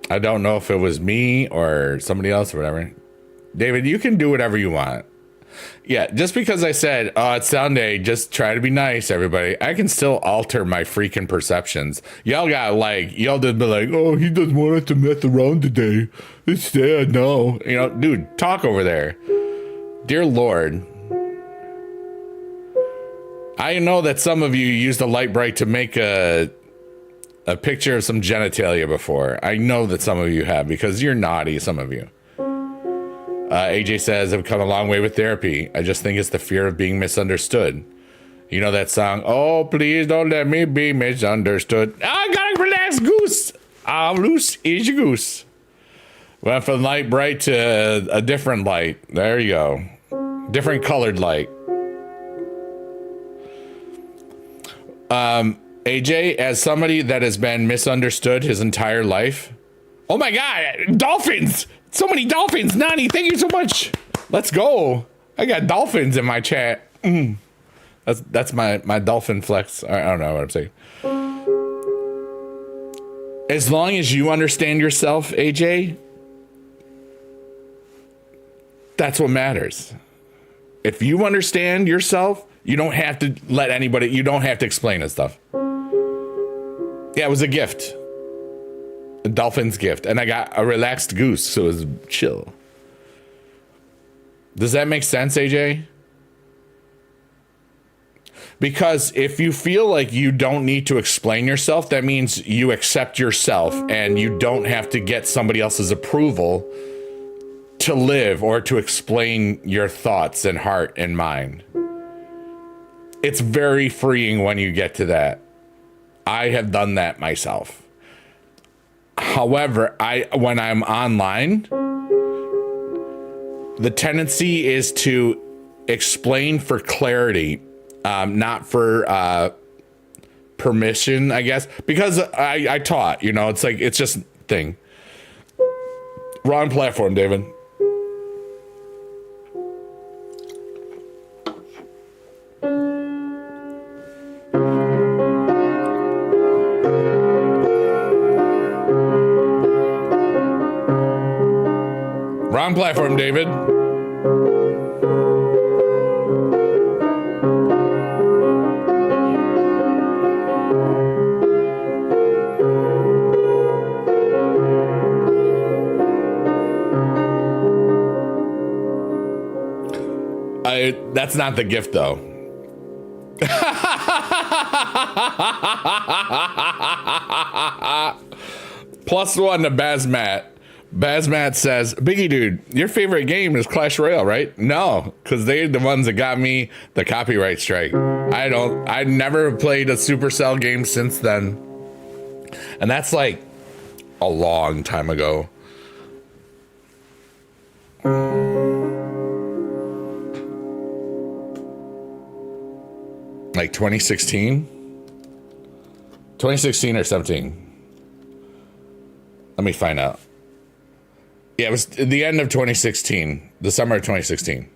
I don't know if it was me or somebody else or whatever. David, you can do whatever you want. Yeah, just because I said, oh, it's Sunday, just try to be nice, everybody. I can still alter my freaking perceptions. Y'all did be like, oh, he doesn't want us to mess around today. It's sad, no. You know, dude, talk over there. Dear Lord. I know that some of you used a light bright to make a picture of some genitalia before. I know that some of you have, because you're naughty, some of you. AJ says, I've come a long way with therapy. I just think it's the fear of being misunderstood. You know that song, oh, please don't let me be misunderstood. I gotta relax, goose. I'm loose is your goose. Went from light bright to a different light. There you go. Different colored light. AJ, as somebody that has been misunderstood his entire life. Oh my God, dolphins. So many dolphins. Nani, thank you so much. Let's go. I got dolphins in my chat. That's my dolphin flex. I don't know what I'm saying. As long as you understand yourself, AJ, that's what matters. If you understand yourself, you don't have to let anybody, you don't have to explain this stuff. Yeah, it was a gift. A dolphin's gift. And I got a relaxed goose, so it was chill. Does that make sense, AJ? Because if you feel like you don't need to explain yourself, that means you accept yourself and you don't have to get somebody else's approval to live or to explain your thoughts and heart and mind. It's very freeing when you get to that. I have done that myself. However, when I'm online, the tendency is to explain for clarity. Not for permission, I guess, because I taught, you know, it's like, it's just thing. Wrong platform, David. Wrong platform, David. That's not the gift, though. +1 to Bazmat. Bazmat says, Biggie dude, your favorite game is Clash Royale, right? No, because they're the ones that got me the copyright strike. I never played a Supercell game since then. And that's like a long time ago. Like 2016? 2016 or 17? Let me find out. Yeah, it was the end of 2016. The summer of 2016.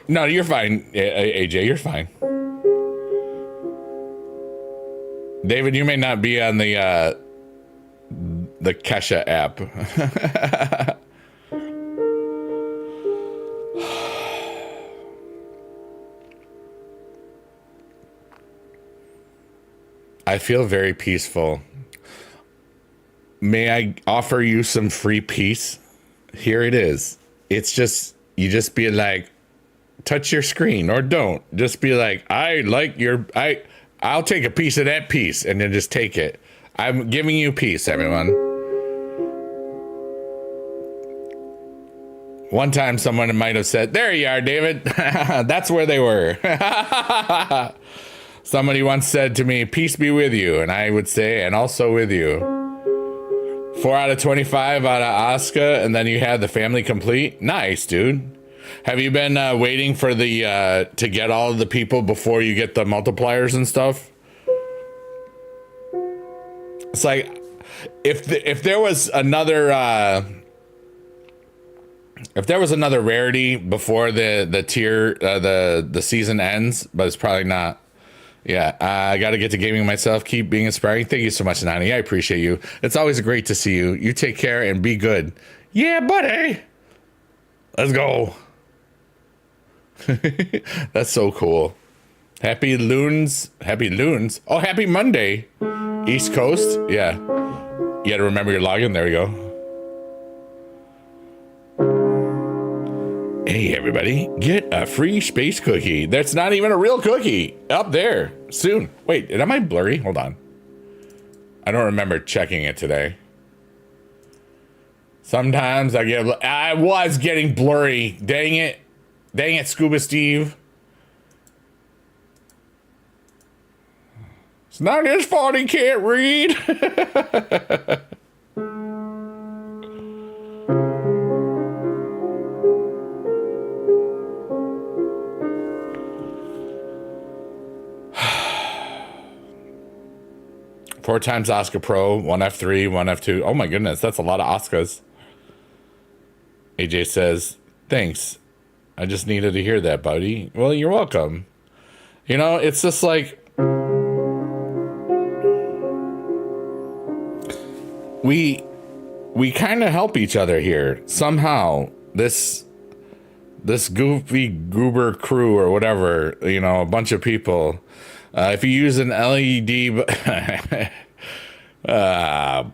No, you're fine, AJ. You're fine. David, you may not be on the Kesha app. I feel very peaceful. May I offer you some free peace? Here it is. It's just, you just be like, touch your screen or don't. Just be like, I'll take a piece of that piece and then just take it. I'm giving you peace, everyone. One time someone might have said, there you are, David. That's where they were. Somebody once said to me, peace be with you. And I would say, and also with you. 4 out of 25 out of Oscar. And then you had the family complete. Nice, dude. Have you been waiting for the to get all of the people before you get the multipliers and stuff? It's like, if there was another rarity before the tier the season ends, but it's probably not. Yeah, I got to get to gaming myself. Keep being inspiring. Thank you so much, Nani. I appreciate you. It's always great to see you. You take care and be good. Yeah, buddy. Let's go. That's so cool. Happy loons. Happy loons. Oh, happy Monday. East Coast. Yeah. You got to remember your login. There we go. Hey, everybody, get a free space cookie. That's not even a real cookie. Up there soon. Wait, am I blurry? Hold on. I don't remember checking it today. Sometimes I was getting blurry. Dang it. Dang it, Scuba Steve. It's not his fault he can't read. 4 times Oscar Pro, 1 F3, 1 F2. Oh my goodness, that's a lot of Oscars. AJ says, thanks. I just needed to hear that, buddy. Well, you're welcome. You know, it's just like we kind of help each other here somehow. This goofy goober crew or whatever, you know, a bunch of people. If you use an LED,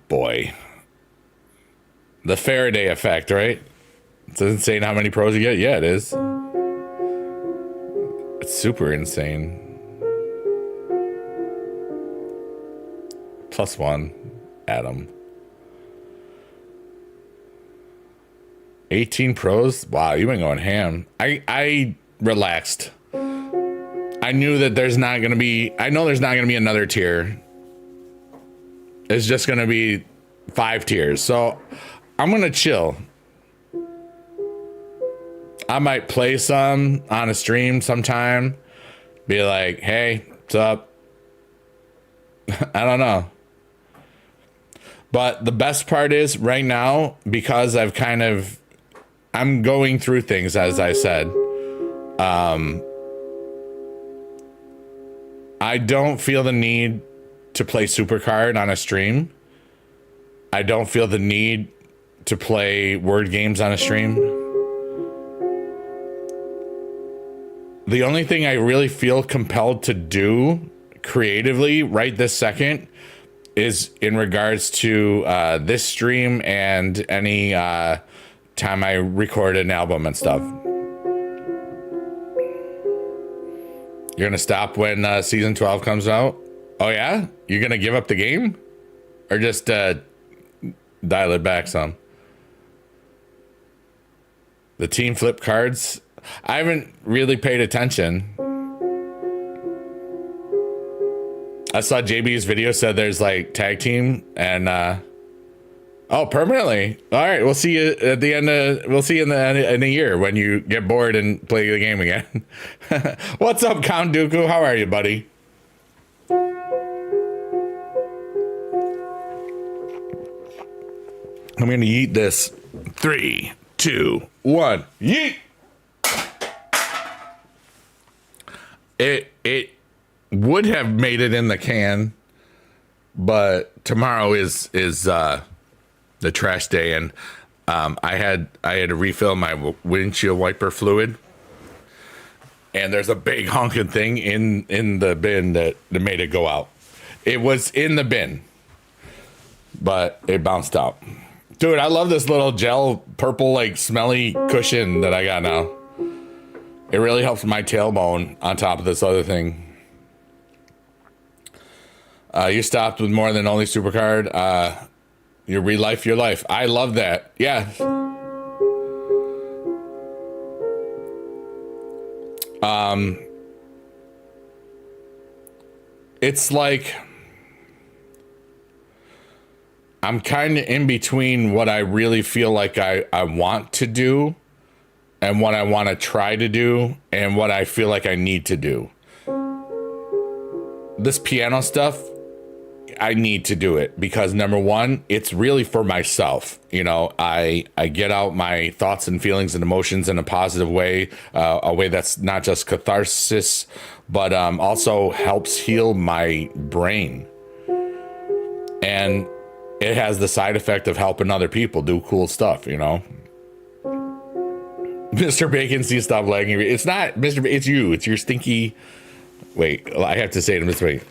boy, the Faraday effect, right? It's insane how many pros you get. Yeah, it is. It's super insane. +1, Adam. 18 pros? Wow, you've been going ham. I relaxed. I knew that there's not going to be, I know there's not going to be another tier. It's just going to be 5 tiers. So I'm going to chill. I might play some on a stream sometime. Be like, hey, what's up? I don't know. But the best part is right now, because I'm going through things, as I said. I don't feel the need to play Supercard on a stream. I don't feel the need to play word games on a stream. The only thing I really feel compelled to do creatively right this second is in regards to this stream and any time I record an album and stuff. You're going to stop when season 12 comes out? Oh, yeah? You're going to give up the game? Or just dial it back some? The team flip cards? I haven't really paid attention. I saw JB's video said there's like tag team and oh, permanently. All right, we'll see you at the end of in a year when you get bored and play the game again. What's up, Count Dooku? How are you, buddy? I'm gonna yeet this. 3, 2, 1, yeet. It would have made it in the can, but tomorrow is the trash day, and I had to refill my windshield wiper fluid, and there's a big honking thing in the bin that made it go out. It was in the bin, but it bounced out. Dude, I love this little gel purple like smelly cushion that I got now. It really helps my tailbone on top of this other thing. You stopped with more than only Supercard. You relife your life. I love that. Yeah. It's like I'm kind of in between what I really feel like I want to do and what I want to try to do and what I feel like I need to do. This piano stuff, I need to do it because number one, it's really for myself. You know, I get out my thoughts and feelings and emotions in a positive way, a way that's not just catharsis, but also helps heal my brain. And it has the side effect of helping other people do cool stuff, you know. Mr. Bacon, see, stop lagging. It's not Mr. It's you. It's your stinky. Wait, I have to say to Mr. Bacon.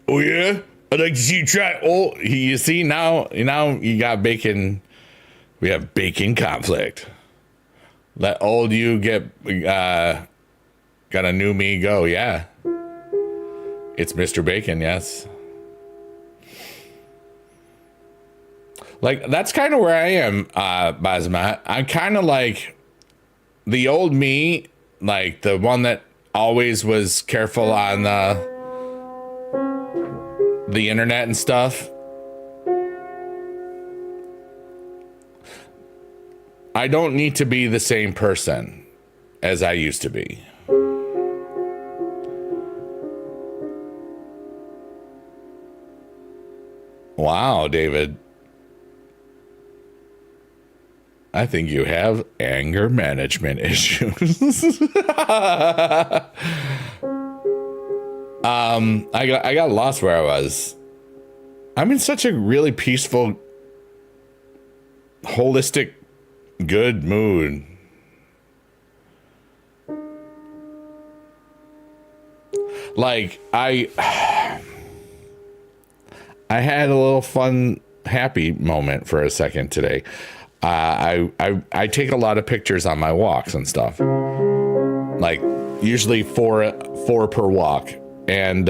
Oh yeah, I'd like to see you try. Oh, you see now you got bacon. We have bacon conflict. Let old you get got a new me go. Yeah, it's Mr. Bacon. Yes. Like, that's kind of where I am, Basma. I'm kind of like the old me, like the one that always was careful on the internet and stuff. I don't need to be the same person as I used to be. Wow, David. I think you have anger management issues. I got lost where I was. I'm in such a really peaceful, holistic, good mood. Like I had a little fun, happy moment for a second today. I take a lot of pictures on my walks and stuff. Like usually four per walk, and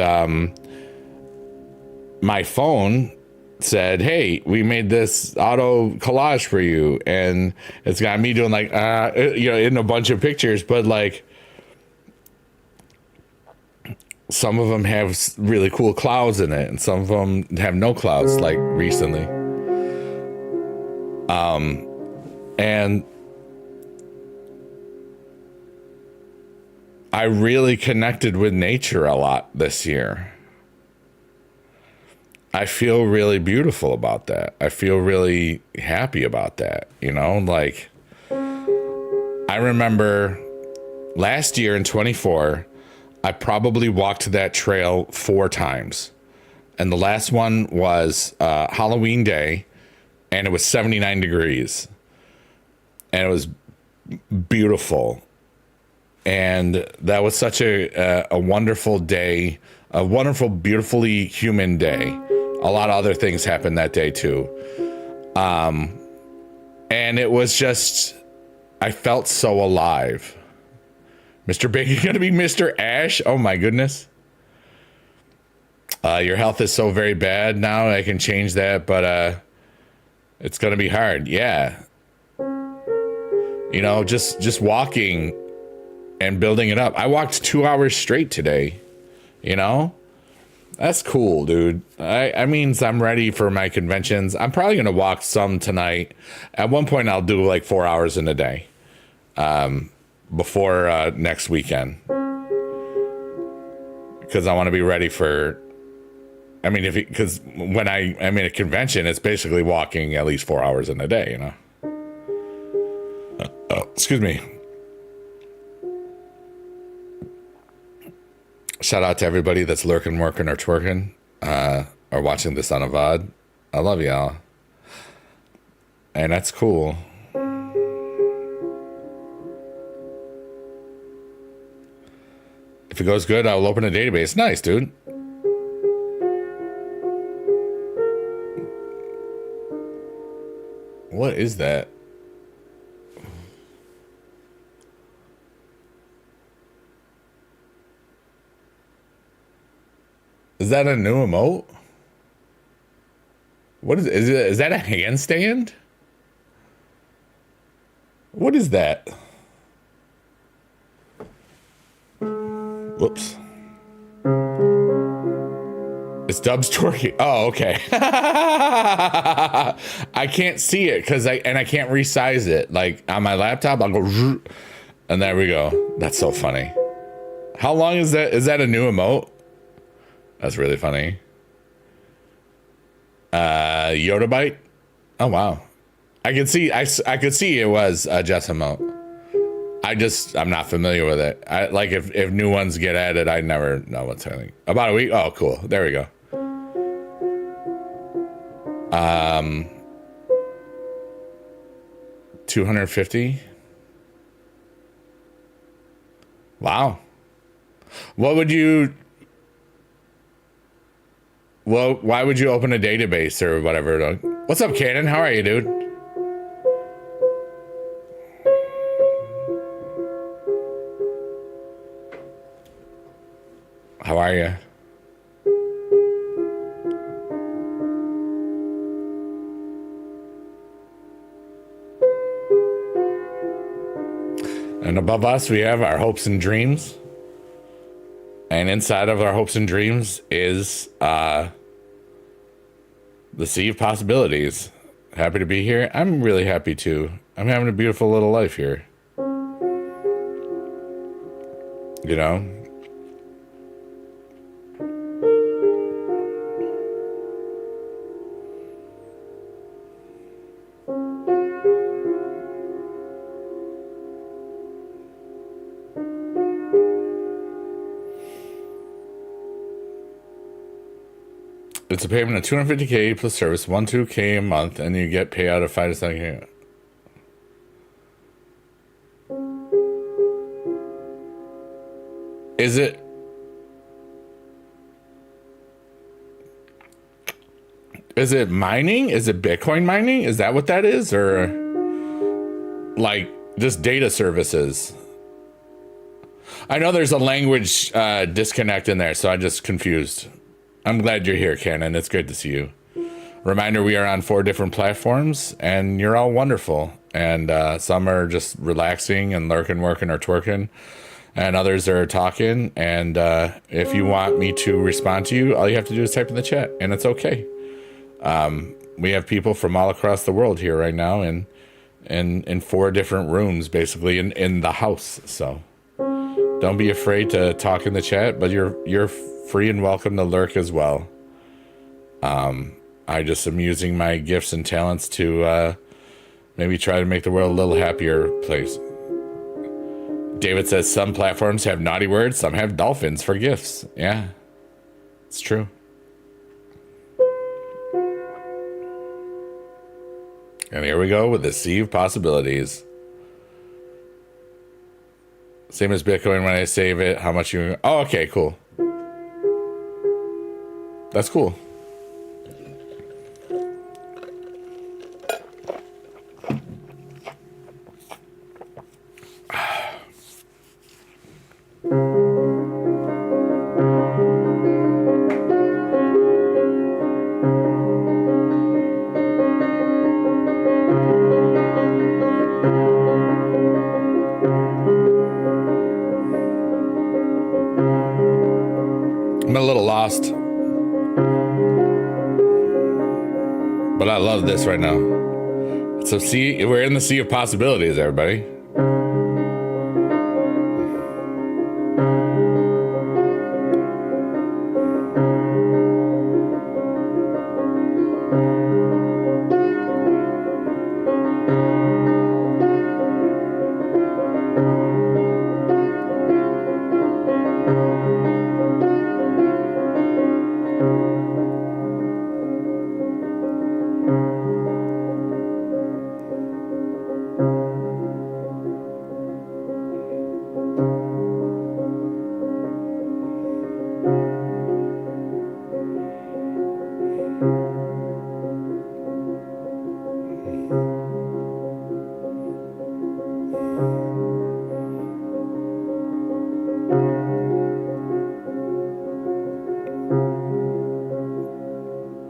my phone said, "Hey, we made this auto collage for you," and it's got me doing like in a bunch of pictures, but like some of them have really cool clouds in it, and some of them have no clouds. Like recently, and I really connected with nature a lot this year. I feel really beautiful about that. I feel really happy about that. You know, like I remember last year in 24, I probably walked that trail 4 times. And the last one was Halloween Day, and it was 79 degrees. And it was beautiful. And that was such a wonderful day, a wonderful, beautifully human day. A lot of other things happened that day too. And it was just, I felt so alive. Mr. Big, you're going to be Mr. Ash? Oh my goodness. Your health is so very bad now. I can change that, but it's going to be hard. Yeah. You know, just walking and building it up. I walked 2 hours straight today. You know? That's cool, dude. I means I'm ready for my conventions. I'm probably going to walk some tonight. At one point, I'll do like 4 hours in a day before next weekend. Because I want to be ready for, I mean, because when I'm in a convention, it's basically walking at least 4 hours in a day, you know? Excuse me. Shout out to everybody that's lurking, working, or twerking, or watching this on a VOD. I love y'all. And that's cool. If it goes good, I'll open a database. Nice, dude. What is that? Is that a new emote? What is that a handstand? What is that? Whoops. It's Dubs twerking. Oh, okay. I can't see it because I can't resize it. Like on my laptop, I'll go, and there we go. That's so funny. How long is that? Is that a new emote? That's really funny. Yoda bite. Oh wow. I could see. I could see it was Jess emote. I'm not familiar with it. I like if new ones get added, I never know what's happening. About a week. Oh, cool. There we go. 250. Wow. What would you? Well, why would you open a database or whatever? What's up, Cannon? How are you, dude? How are you? And above us, we have our hopes and dreams. And inside of our hopes and dreams is the sea of possibilities. Happy to be here. I'm really happy too. I'm having a beautiful little life here. You know? It's a payment of $250K plus service, 1-2K a month, and you get payout of 5 to 7K. Is it? Is it mining? Is it Bitcoin mining? Is that what that is? Or like just data services? I know there's a language disconnect in there, so I'm just confused. I'm glad you're here, Cannon. It's good to see you. Reminder, we are on 4 different platforms, and you're all wonderful. And some are just relaxing and lurking, working, or twerking. And others are talking. And if you want me to respond to you, all you have to do is type in the chat, and it's okay. We have people from all across the world here right now in 4 different rooms, basically, in the house. So don't be afraid to talk in the chat, but you're free and welcome to lurk as well. I just am using my gifts and talents to maybe try to make the world a little happier place. David says some platforms have naughty words, some have dolphins for gifts. Yeah, it's true. And here we go with the sea of possibilities. Same as Bitcoin when I save it, how much you... Oh, okay, cool. That's cool. I'm a little lost. But I love this right now. So see, we're in the sea of possibilities, everybody.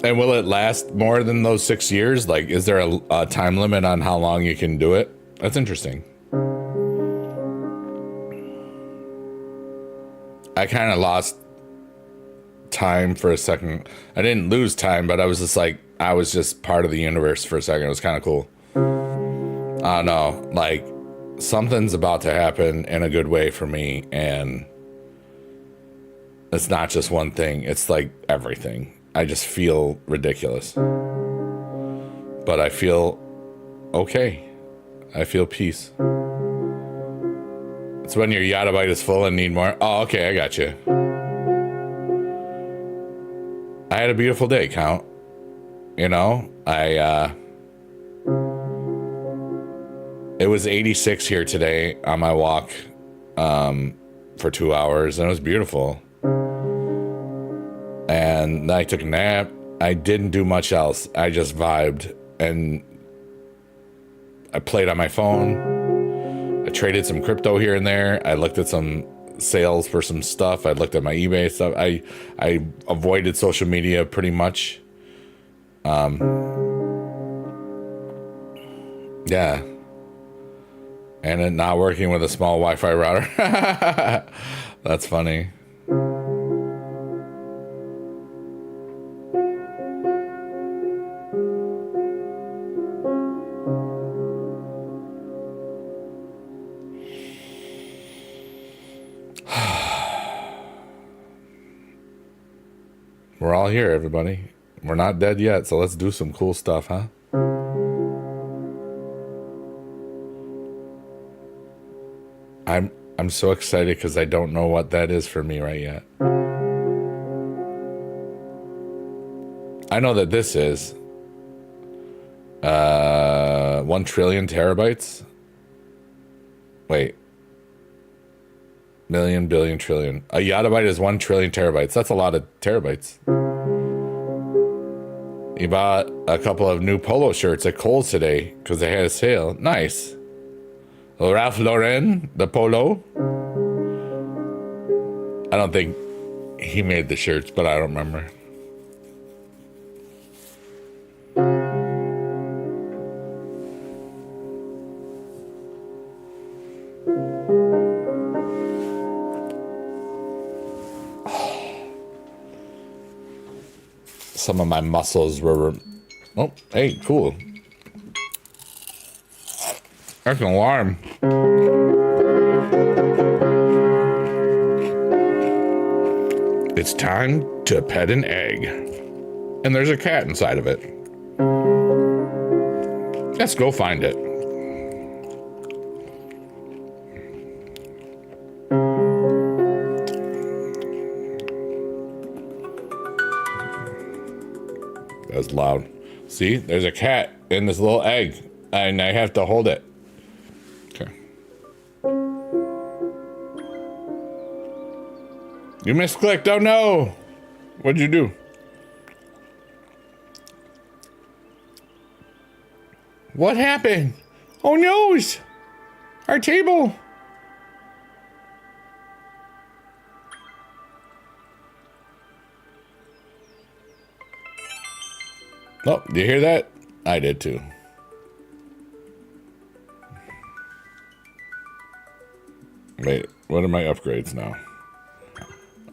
And will it last more than those 6 years? Like, is there a time limit on how long you can do it? That's interesting. I kind of lost time for a second. I didn't lose time, but I was just like, I was just part of the universe for a second. It was kind of cool. I don't know. Like, something's about to happen in a good way for me. And it's not just one thing. It's like everything. I just feel ridiculous. But I feel okay. I feel peace. It's when your Yottabyte is full and need more. Oh, okay, I got you. I had a beautiful day, Count. You know, it was 86 here today on my walk for 2 hours, and it was beautiful. And I took a nap. I didn't do much else. I just vibed, and I played on my phone. I traded some crypto here and there. I looked at some sales for some stuff. I looked at my eBay stuff. I avoided social media pretty much. Yeah. And it not working with a small Wi-Fi router. That's funny. We're all here, everybody. We're not dead yet, so let's do some cool stuff, huh? I'm so excited because I don't know what that is for me right yet. I know that this is 1 trillion terabytes. Wait. Million, billion, trillion. A yottabyte is 1 trillion terabytes. That's a lot of terabytes. You bought a couple of new polo shirts at Kohl's today because they had a sale. Nice. Ralph Lauren, the polo. I don't think he made the shirts, but I don't remember. Some of my muscles were... Oh, hey, cool. That's an alarm. It's time to pet an egg. And there's a cat inside of it. Let's go find it. That's loud. See, there's a cat in this little egg, and I have to hold it. Okay. You misclicked. Oh no! What'd you do? What happened? Oh no! Our table. Oh, do you hear that? I did too. Wait, what are my upgrades now?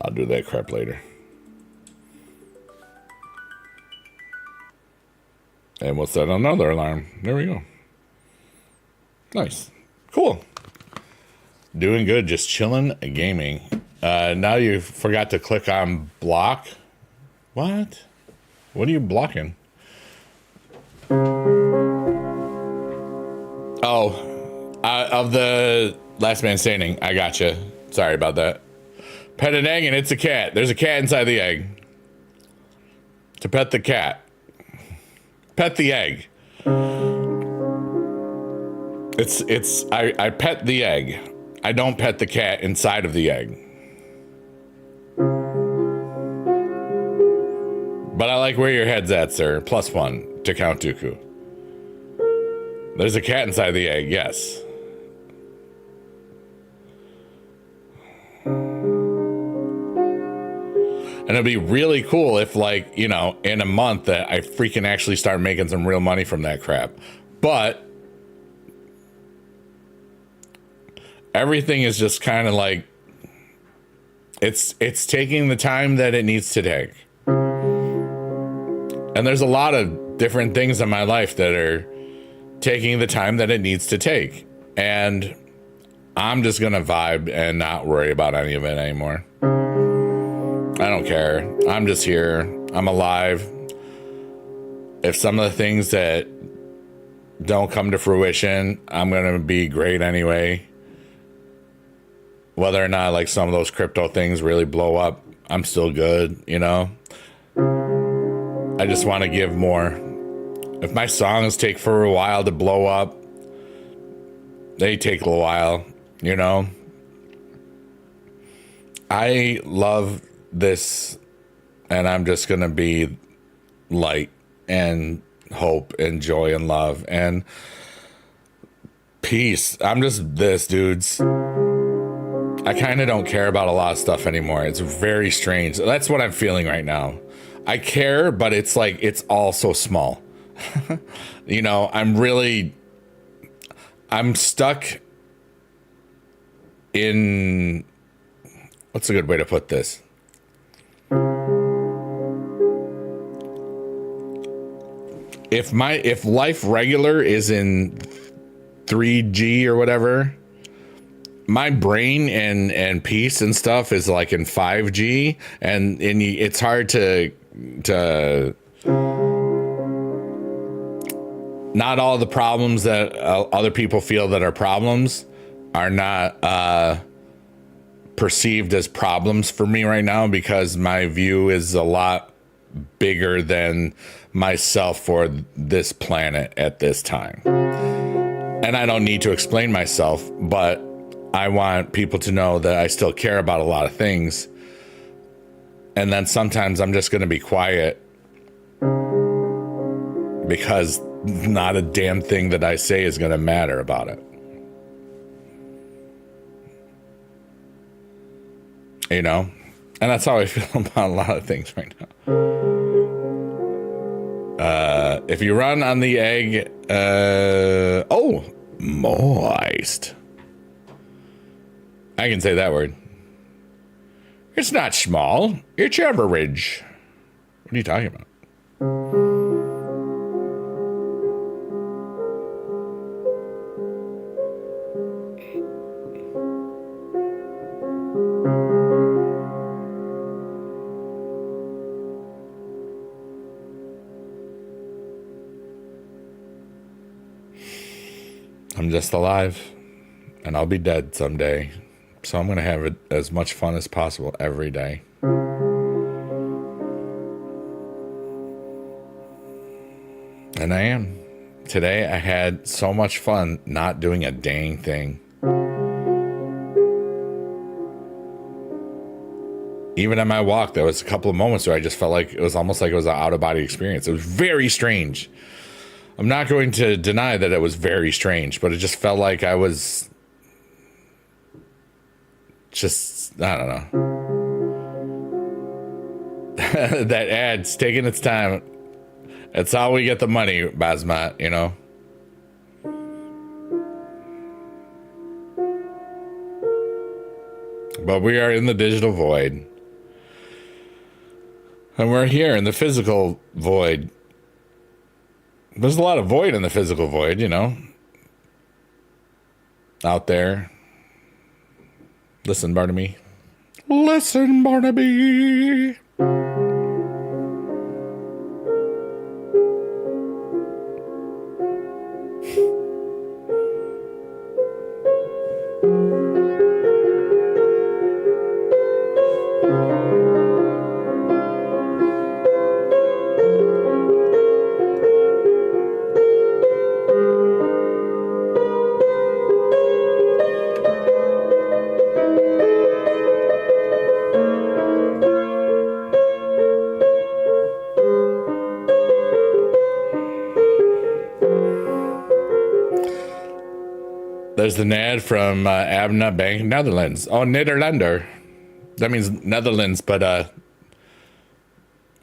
I'll do that crap later. And we'll set another alarm. There we go. Nice. Cool. Doing good, just chilling, gaming. Now you forgot to click on block. What? What are you blocking? Oh, of the last man standing. I gotcha. Sorry about that. Pet an egg and it's a cat. There's a cat inside the egg. To pet the cat. Pet the egg. I pet the egg. I don't pet the cat inside of the egg. But I like where your head's at, sir. +1 to Count Dooku. There's a cat inside the egg, yes. And it'd be really cool if, like, you know, in a month that I freaking actually start making some real money from that crap. But everything is just kind of like, it's taking the time that it needs to take. And there's a lot of different things in my life that are taking the time that it needs to take. And I'm just going to vibe and not worry about any of it anymore. I don't care. I'm just here. I'm alive. If some of the things that don't come to fruition, I'm going to be great anyway. Whether or not like some of those crypto things really blow up, I'm still good, you know? I just want to give more. If my songs take for a while to blow up, they take a while, you know? I love this, and I'm just going to be light and hope and joy and love and peace. I'm just this, dudes. I kind of don't care about a lot of stuff anymore. It's very strange. That's what I'm feeling right now. I care, but it's like, it's all so small. You know, I'm stuck in, what's a good way to put this? If life regular is in 3G or whatever, my brain and peace and stuff is like in 5G, and it's hard to not all the problems that other people feel that are problems are not perceived as problems for me right now, because my view is a lot bigger than myself for this planet at this time. And I don't need to explain myself, but I want people to know that I still care about a lot of things. And then sometimes I'm just going to be quiet because not a damn thing that I say is going to matter about it. You know? And that's how I feel about a lot of things right now. If you run on the egg, moist. I can say that word. It's not small. It's average. What are you talking about? I'm just alive, and I'll be dead someday. So I'm going to have as much fun as possible every day. And I am. Today I had so much fun not doing a dang thing. Even on my walk, there was a couple of moments where I just felt like it was almost like it was an out-of-body experience. It was very strange. I'm not going to deny that it was very strange, but it just felt like I was just, I don't know. That ad's taking its time. That's how we get the money, Basmat, you know? But we are in the digital void. And we're here in the physical void. There's a lot of void in the physical void, you know? Out there. Listen, Barnaby. Listen, Barnaby. There's an ad from Abna Bank, Netherlands. Oh, Nederlander. That means Netherlands, but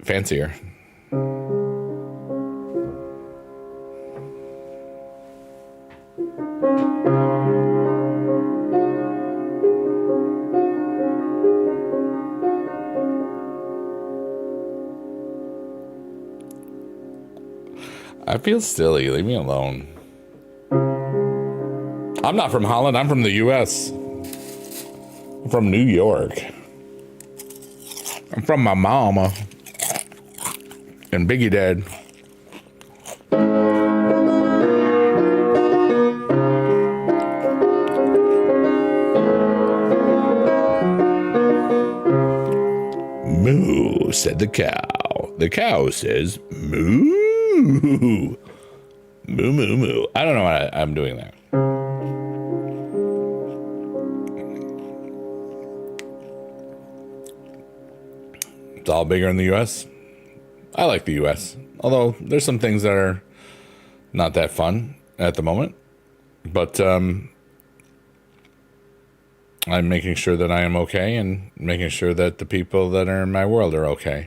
fancier. I feel silly. Leave me alone. I'm not from Holland. I'm from the U.S. I'm from New York. I'm from my mama and Biggie Dad. Moo, said the cow. The cow says, moo. Moo, moo, moo. I don't know why I'm doing that. It's all bigger in the U.S. I like the U.S. Although there's some things that are not that fun at the moment. But I'm making sure that I am okay and making sure that the people that are in my world are okay.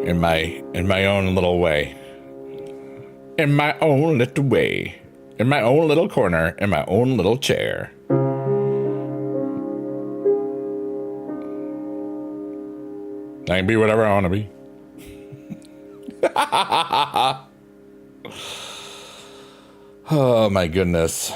In my own little way. In my own little way. in my own little corner, in my own little chair. I can be whatever I want to be. Oh my goodness.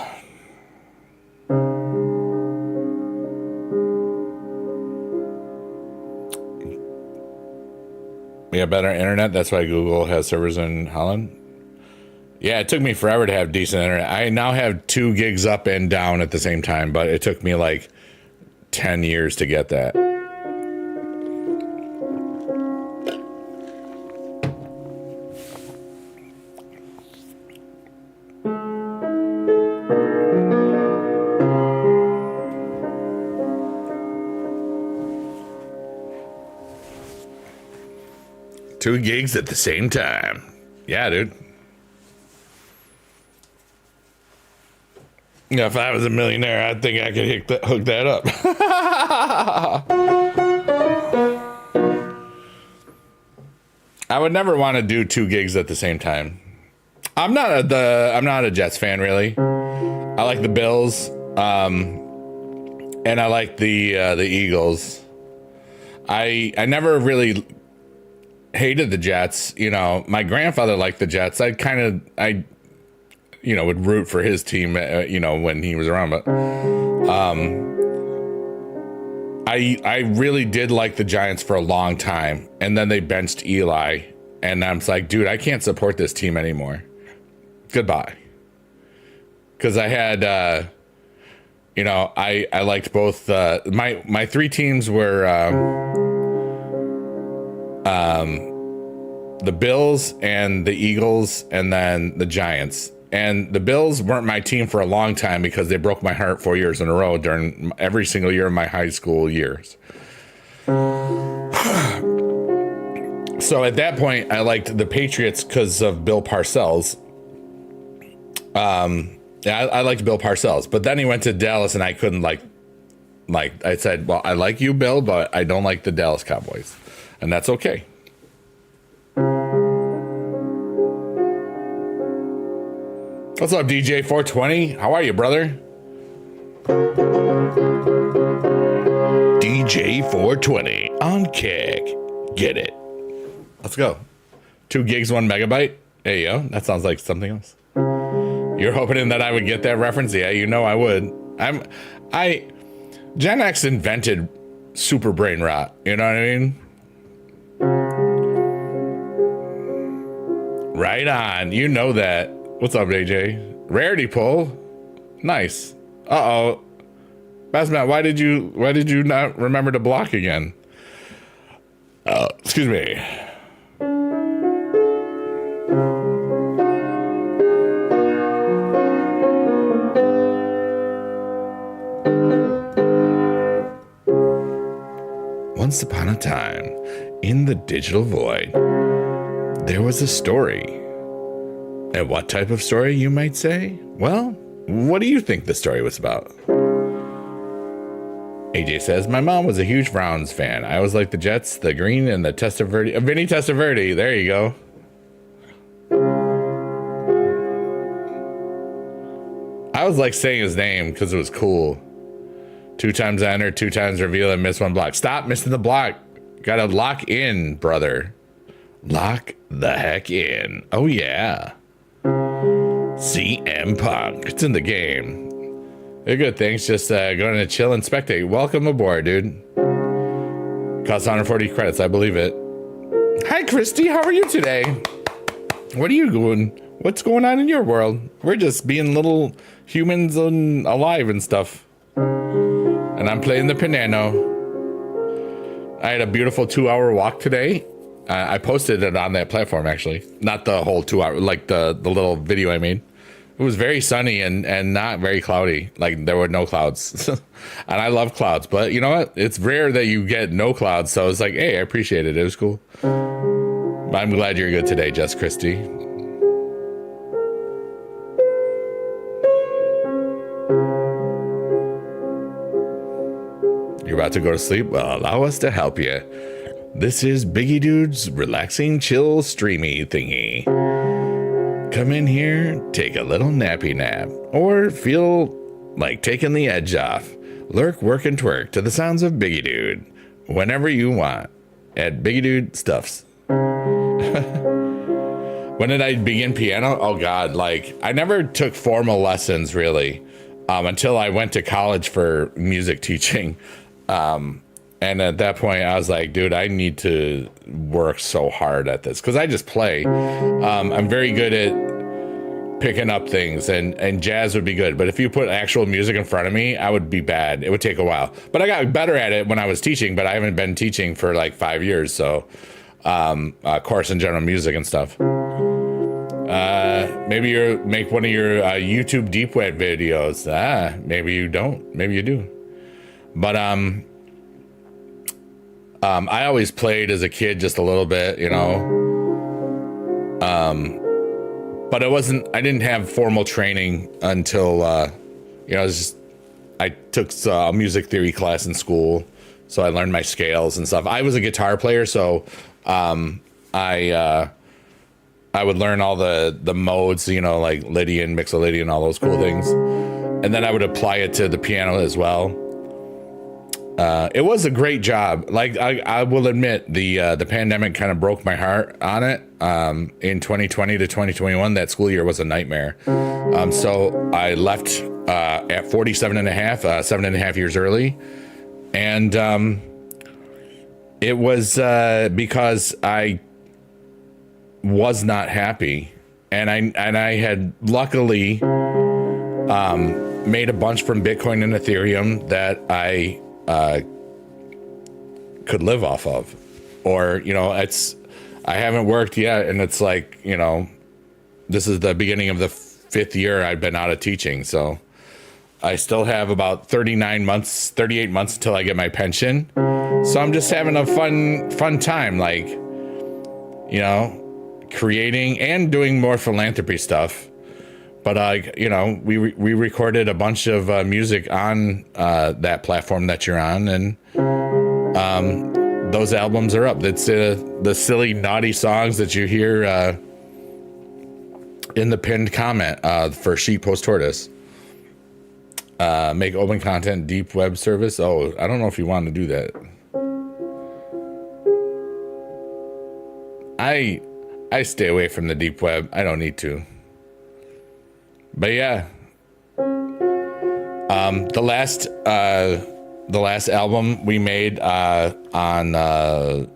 We have better internet. That's why Google has servers in Holland. Yeah, it took me forever to have decent internet. I now have 2 gigs up and down at the same time, but it took me like 10 years to get that. Two gigs at the same time. Yeah, dude. Yeah, if I was a millionaire, I think I could hook that up. I would never want to do 2 gigs at the same time. I'm not a Jets fan, really. I like the Bills, and I like the Eagles. I never really hated the Jets. You know, my grandfather liked the Jets. I would root for his team, when he was around. But I really did like the Giants for a long time. And then they benched Eli. And I'm like, dude, I can't support this team anymore. Goodbye. Because I had, I liked both. My 3 teams were the Bills and the Eagles and then the Giants. And the Bills weren't my team for a long time because they broke my heart 4 years in a row during every single year of my high school years. So at that point, I liked the Patriots because of Bill Parcells. I liked Bill Parcells, but then he went to Dallas and I couldn't like I said, well, I like you, Bill, but I don't like the Dallas Cowboys, and that's okay. What's up, DJ 420? How are you, brother? DJ 420 on Kick. Get it. Let's go. 2 gigs, 1 megabyte. There you go. That sounds like something else. You're hoping that I would get that reference? Yeah, I would. Gen X invented super brain rot. You know what I mean? Right on. You know that. What's up, AJ? Rarity pull. Nice. Uh-oh. Bassmat, why did you not remember to block again? Excuse me. Once upon a time, in the digital void, there was a story. And what type of story, you might say? Well, what do you think the story was about? AJ says, my mom was a huge Browns fan. I always liked the Jets, the Green, and the Testaverde. Vinny Testaverde, there you go. I always liked saying his name because it was cool. 2 times enter, 2 times reveal, and miss 1 block. Stop missing the block. Gotta lock in, brother. Lock the heck in. Oh, yeah. CM Punk. It's in the game. They're good things. Just going to chill and spectate. Welcome aboard, dude. Costs 140 credits. I believe it. Hi, Christy. How are you today? What are you doing? What's going on in your world? We're just being little humans and alive and stuff. And I'm playing the piano. I had a beautiful 2-hour walk today. I posted it on that platform, actually. Not the whole 2 hour, like the little video I made. It was very sunny and not very cloudy. Like, there were no clouds. And I love clouds. But you know what? It's rare that you get no clouds. So I was like, hey, I appreciate it. It was cool. I'm glad you're good today, Jess Christie. You're about to go to sleep? Well, allow us to help you. This is Biggie Dude's relaxing, chill, streamy thingy. come in here, take a little nappy nap, or feel like taking the edge off. Lurk, work, and twerk to the sounds of Biggie Dude whenever you want at Biggie Dude Stuffs. When did I begin piano? Oh God, like I never took formal lessons really until I went to college for music teaching. And at that point I was like, dude, I need to work so hard at this because I just play. I'm very good at picking up things and jazz would be good. But if you put actual music in front of me, I would be bad. It would take a while. But I got better at it when I was teaching, but I haven't been teaching for like 5 years. So course in general music and stuff. Maybe you make one of your YouTube deep web videos. Maybe you don't. Maybe you do. But I always played as a kid just a little bit, you know. But I didn't have formal training until you know, I took a music theory class in school, so I learned my scales and stuff. I was a guitar player, so I would learn all the modes, you know, like Lydian, Mixolydian, all those cool things. And then I would apply it to the piano as well. It was a great job. Like I will admit the pandemic kind of broke my heart on it. In 2020 to 2021, that school year was a nightmare. So I left at 47 and a half, 7.5 years early. And it was because I was not happy, and I had luckily made a bunch from Bitcoin and Ethereum that I could live off of, or you know, I haven't worked yet, and it's like, you know, this is the beginning of the 5th year I've been out of teaching, so I still have about 38 months until I get my pension. So I'm just having a fun time, like, you know, creating and doing more philanthropy stuff. But you know, we recorded a bunch of music on that platform that you're on, and those albums are up. That's the silly naughty songs that you hear in the pinned comment for Sheep Post Tortoise. Make open content deep web service. Oh, I don't know if you want to do that. I stay away from the deep web. I don't need to. But yeah, the last album we made on the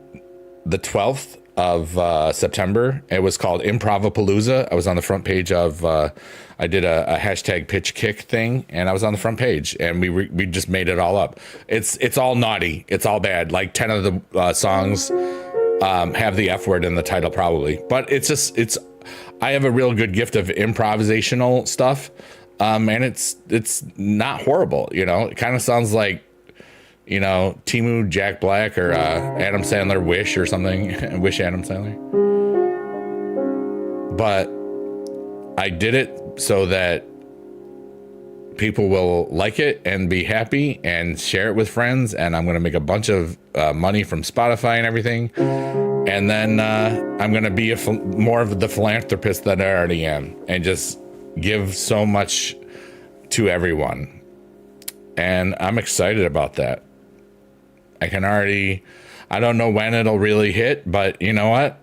12th of September. It was called Improvapalooza. I was on the front page of. I did a hashtag pitch kick thing, and I was on the front page, and we just made it all up. It's all naughty. It's all bad. Like 10 of the songs have the F word in the title probably, but I have a real good gift of improvisational stuff. And it's not horrible, you know. It kind of sounds like, you know, Timu, Jack Black, or Adam Sandler, Wish or something. Wish Adam Sandler. But I did it so that people will like it and be happy and share it with friends. And I'm going to make a bunch of money from Spotify and everything. And then I'm going to be more of the philanthropist that I already am and just give so much to everyone. And I'm excited about that. I don't know when it'll really hit, but you know what?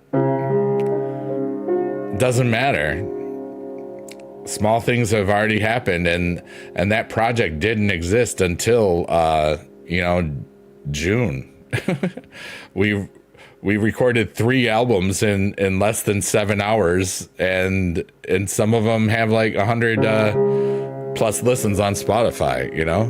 Doesn't matter. Small things have already happened, and that project didn't exist until you know, June. we recorded 3 albums in less than 7 hours, and some of them have like 100 plus listens on Spotify, you know.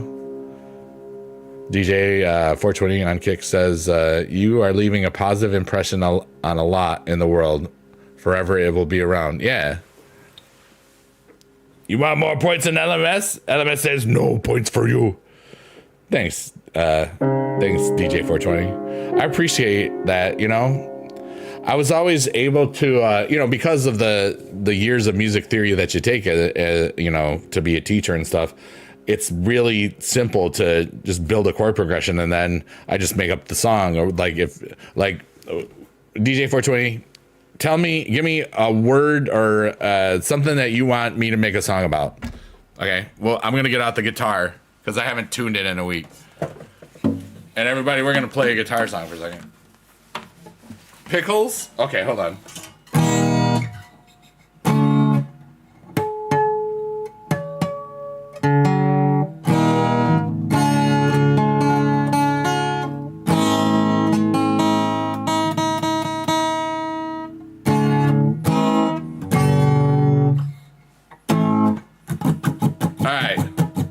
DJ 420 on Kick says, you are leaving a positive impression on a lot in the world. Forever it will be around. Yeah. You want more points than LMS? LMS says no points for you. Thanks. Thanks, DJ 420. I appreciate that, you know. I was always able to, you know, because of the years of music theory that you take, you know, to be a teacher and stuff, it's really simple to just build a chord progression and then I just make up the song. Or like DJ 420, Give me a word or something that you want me to make a song about. Okay, well, I'm gonna get out the guitar because I haven't tuned it in a week. And everybody, we're gonna play a guitar song for a second. Pickles? Okay, hold on.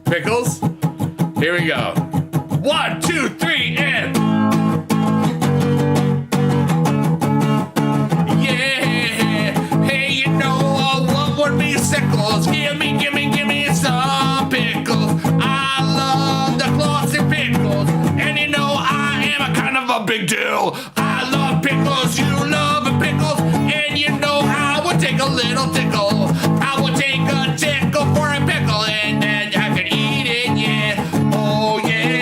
Pickles. Here we go. 1, 2, 3, and yeah. Hey, you know what would be sickles? Give me some pickles. I love the classic pickles, and you know I am a kind of a big deal. I love pickles. You love pickles, and you know I would take a little tickle. I would take a tickle for a pickle, and then I could eat it, yeah. Oh, yeah.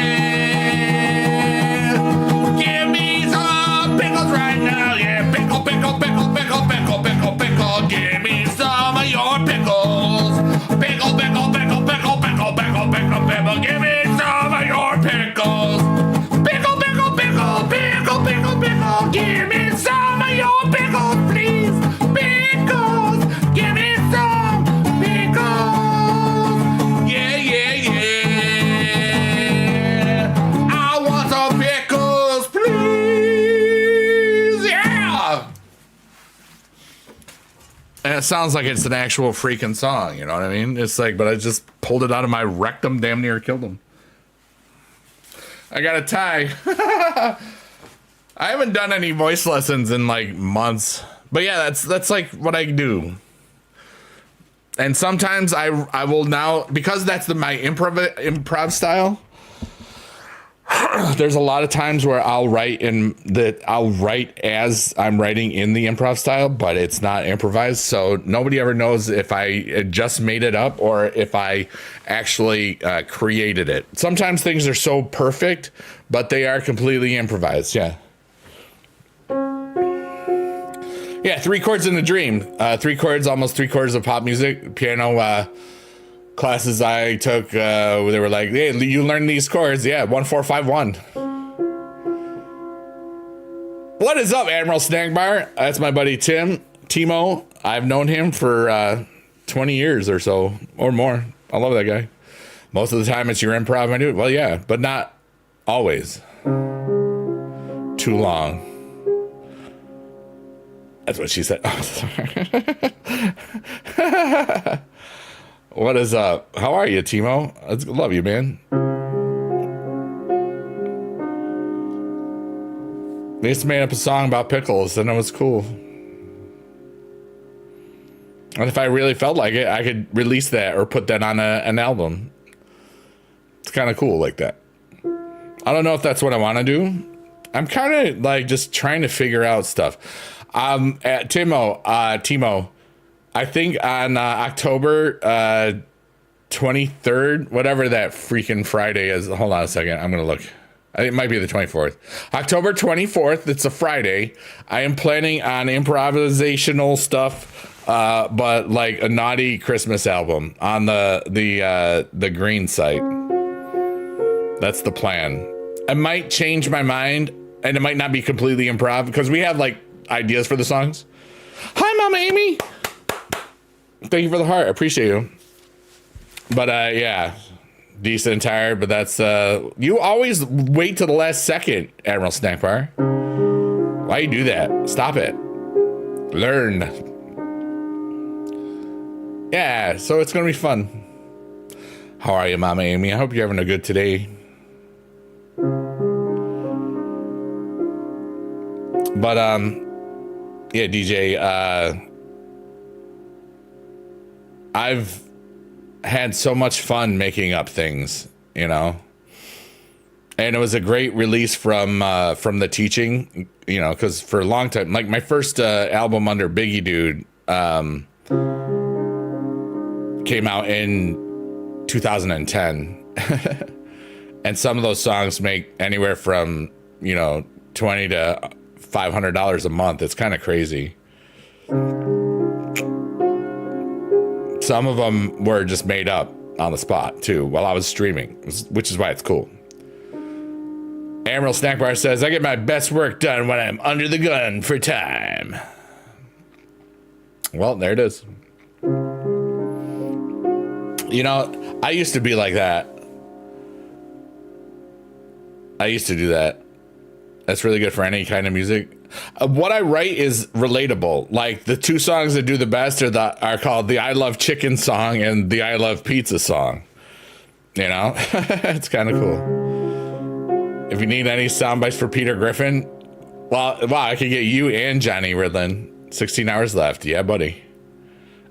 Give me some pickles right now, yeah. Pickle, pickle, pickle, pickle, pickle, pickle, pickle. Give me some of your pickles. Pickle, pickle, pickle, pickle, pickle, pickle, pickle, pickle. Give me some of your pickles. Pickle, pickle, pickle, pickle, pickle, pickle. Give me some of your pickles, please. Pickles. Give me some pickles. Yeah, yeah, yeah. I want some pickles, please. Yeah. And it sounds like it's an actual freaking song, you know what I mean? It's like, but I just pulled it out of my rectum, damn near killed him. I got a tie. I haven't done any voice lessons in like months. But yeah, that's like what I do. And sometimes I will now, because that's my improv style. There's a lot of times where I'll write as I'm writing in the improv style, but it's not improvised. So nobody ever knows if I just made it up or if I actually created it. Sometimes things are so perfect, but they are completely improvised. Yeah. Yeah, 3 chords in a dream. 3 chords, almost 3/4 of pop music. Piano classes I took, they were like, hey, you learn these chords. Yeah, 1, 4, 5, 1. What is up, Admiral Snack Bar? That's my buddy Timo. I've known him for 20 years or so, or more. I love that guy. Most of the time it's your improv I do it. Well, yeah, but not always. Too long. That's what she said. Oh, sorry. What is up? How are you, Timo? I love you, man. They just made up a song about pickles, and it was cool. And if I really felt like it, I could release that or put that on an album. It's kind of cool like that. I don't know if that's what I want to do. I'm kind of like just trying to figure out stuff. At Timo, I think on October 23rd, whatever that freaking Friday is. Hold on a second. I'm going to look. I think it might be the 24th. October 24th. It's a Friday. I am planning on improvisational stuff, but like a naughty Christmas album on the Green site. That's the plan. I might change my mind, and it might not be completely improv because we have like ideas for the songs. Hi, Mama Amy. Thank you for the heart. I appreciate you. But yeah, decent and tired. But that's you always wait till the last second, Admiral Snack Bar. Why you do that? Stop it. Learn. Yeah, so it's gonna be fun. How are you, Mama Amy? I hope you're having a good today. But yeah, DJ, I've had so much fun making up things, you know, and it was a great release from the teaching, you know, because for a long time, like my first album under Biggie Dude came out in 2010, and some of those songs make anywhere from, you know, $20 to $500 a month. It's kind of crazy. some of them were just made up on the spot too while I was streaming, which is why it's cool. Amaryl Snack Bar says, I get my best work done when I'm under the gun for time. Well, there it is. You know, I used to be like that. I used to do that. That's really good for any kind of music. What I write is relatable. Like the two songs that do the best are called the I Love Chicken song and the I Love Pizza song. You know, it's kind of cool. If you need any sound bites for Peter Griffin, wow, I could get you and Johnny Ridlin. 16 hours left. Yeah, buddy.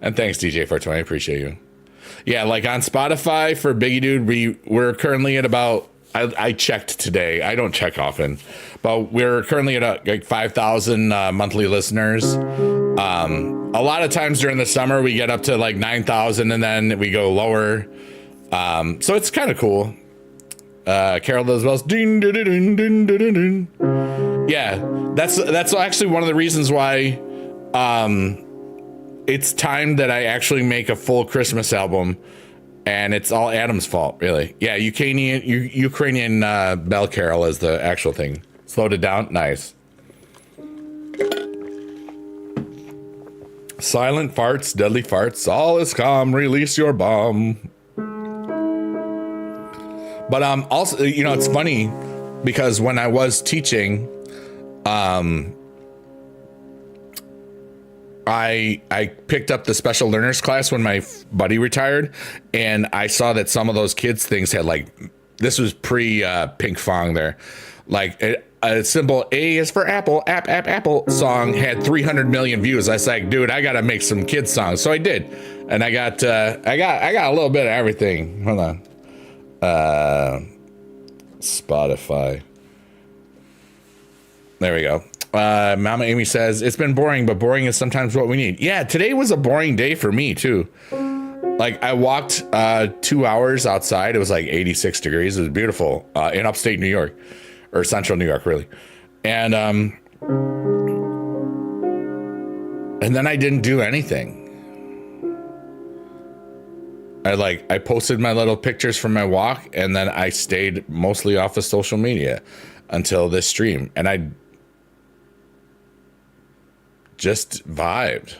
And thanks, DJ 420. I appreciate you. Yeah, like on Spotify for Biggie Dude, we're currently at about, I checked today. I don't check often, but we're currently at like 5,000 monthly listeners. A lot of times during the summer, we get up to like 9,000 and then we go lower. So it's kind of cool. Carol does well. Yeah, that's actually one of the reasons why it's time that I actually make a full Christmas album, and it's all Adam's fault, really. Yeah, Ukrainian bell carol is the actual thing. Slowed it down, nice. Silent farts, deadly farts, all is calm. Release your bomb. But also, you know, it's funny because when I was teaching, I picked up the special learners class when my buddy retired, and I saw that some of those kids things had like, this was pre Pink Fong there, like a simple A is for Apple, Apple song had 300 million views. I was like, dude, I gotta make some kids songs, so I did, and I got a little bit of everything. Hold on. Spotify. There we go. Mama Amy says, it's been boring, but boring is sometimes what we need. Yeah, today was a boring day for me too. Like I walked 2 hours outside. It was like 86 degrees. It was beautiful in upstate New York, or central New York, really. And then I didn't do anything. I posted my little pictures from my walk, and then I stayed mostly off of social media until this stream, and I just vibed.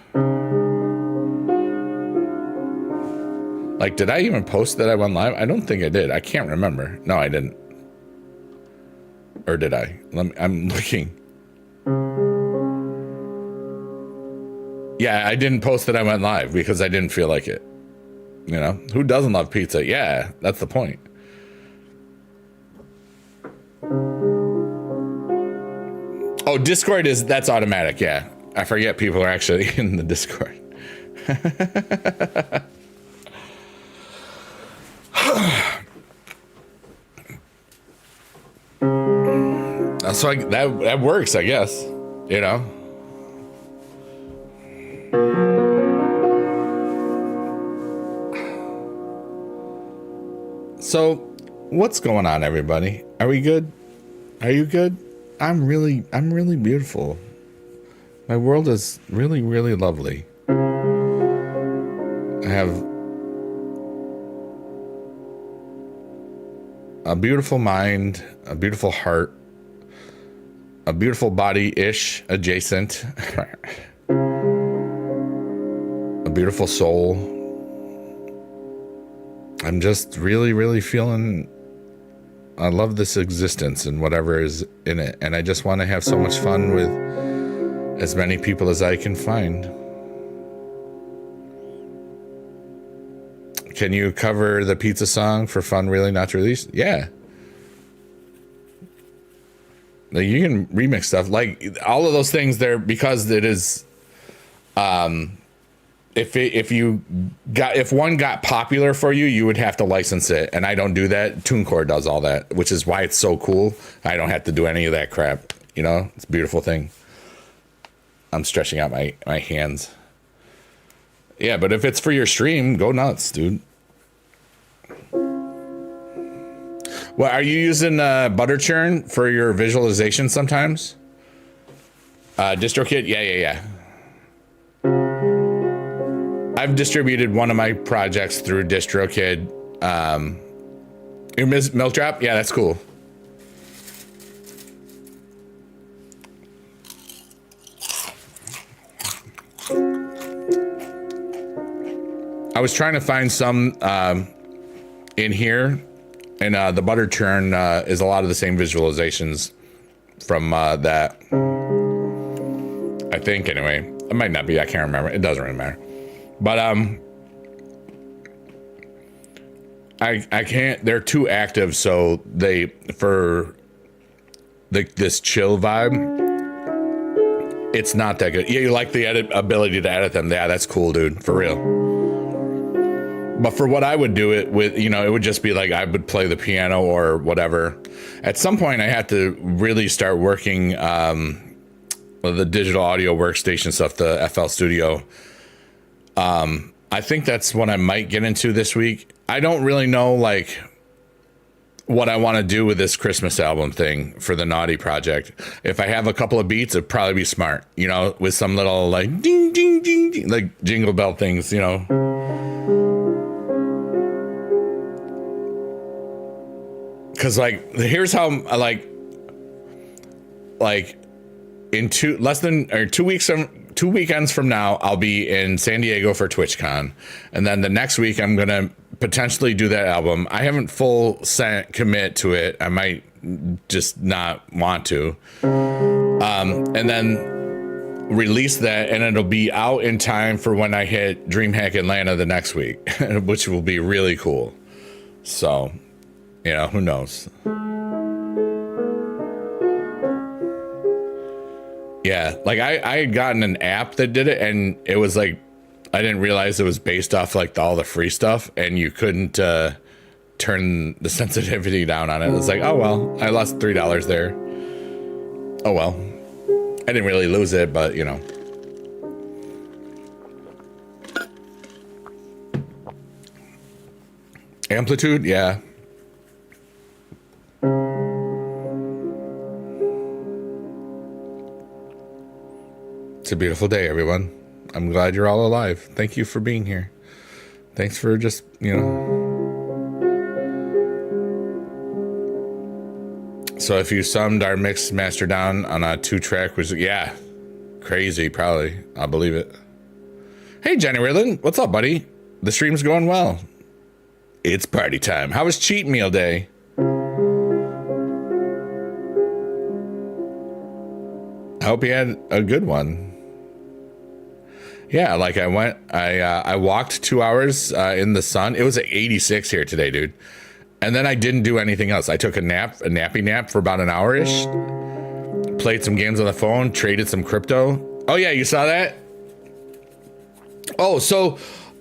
Like, did I even post that I went live? I don't think I did. I can't remember. No, I didn't. Or did I? I'm looking. Yeah, I didn't post that I went live because I didn't feel like it. You know, who doesn't love pizza? Yeah, that's the point. Oh, Discord that's automatic. Yeah, I forget people are actually in the Discord. So that works, I guess. You know. So, what's going on, everybody? Are we good? Are you good? I'm really beautiful. My world is really, really lovely. I have a beautiful mind, a beautiful heart, a beautiful body-ish adjacent, a beautiful soul. I'm just really, really feeling I love this existence and whatever is in it. And I just want to have so much fun with as many people as I can find. Can you cover the pizza song for Fun Really Not to Release? Yeah. Like, you can remix stuff. Like, all of those things there, because it is... If one got popular for you, you would have to license it, and I don't do that. TuneCore does all that, which is why it's so cool. I don't have to do any of that crap. You know, it's a beautiful thing. I'm stretching out my hands. Yeah, but if it's for your stream, go nuts, dude. Well, are you using Butter Churn for your visualization sometimes? DistroKid? Yeah. I've distributed one of my projects through DistroKid. Your milk drop? Yeah, that's cool. I was trying to find some in here, and the butter churn is a lot of the same visualizations from that. I think, anyway. It might not be. I can't remember. It doesn't really matter. But I can't. They're too active, so they for this chill vibe. It's not that good. Yeah, you like the ability to edit them. Yeah, that's cool, dude. For real. But for what I would do it with, you know, it would just be like I would play the piano or whatever. At some point, I had to really start working the digital audio workstation stuff, the FL Studio. I think that's what I might get into this week. I don't really know, like, what I want to do with this Christmas album thing for the Naughty project. If I have a couple of beats, it'd probably be smart, you know, with some little, like, ding, ding, ding, ding, like jingle bell things, you know. Because, like, here's how, like in 2 weekends from now, I'll be in San Diego for TwitchCon, and then the next week I'm gonna potentially do that album. I haven't full commit to it. I might just not want to, and then release that, and it'll be out in time for when I hit DreamHack Atlanta the next week, which will be really cool. So, you know, who knows? Yeah, like I had gotten an app that did it, and it was like, I didn't realize it was based off like all the free stuff, and you couldn't turn the sensitivity down on it. It was like, oh well, I lost $3 there. Oh well, I didn't really lose it, but you know. Amplitude, yeah. It's a beautiful day, everyone. I'm glad you're all alive. Thank you for being here. Thanks for just, you know. So if you summed our mix master down on a 2-track, was, yeah, crazy, probably. I'll believe it. Hey, Jenny Ridlin, what's up, buddy? The stream's going well. It's party time. How was cheat meal day? I hope you had a good one. Yeah, like I walked 2 hours in the sun. It was at 86 here today, dude. And then I didn't do anything else. I took a nappy nap for about an hour-ish. Played some games on the phone, traded some crypto. Oh yeah, you saw that? Oh, so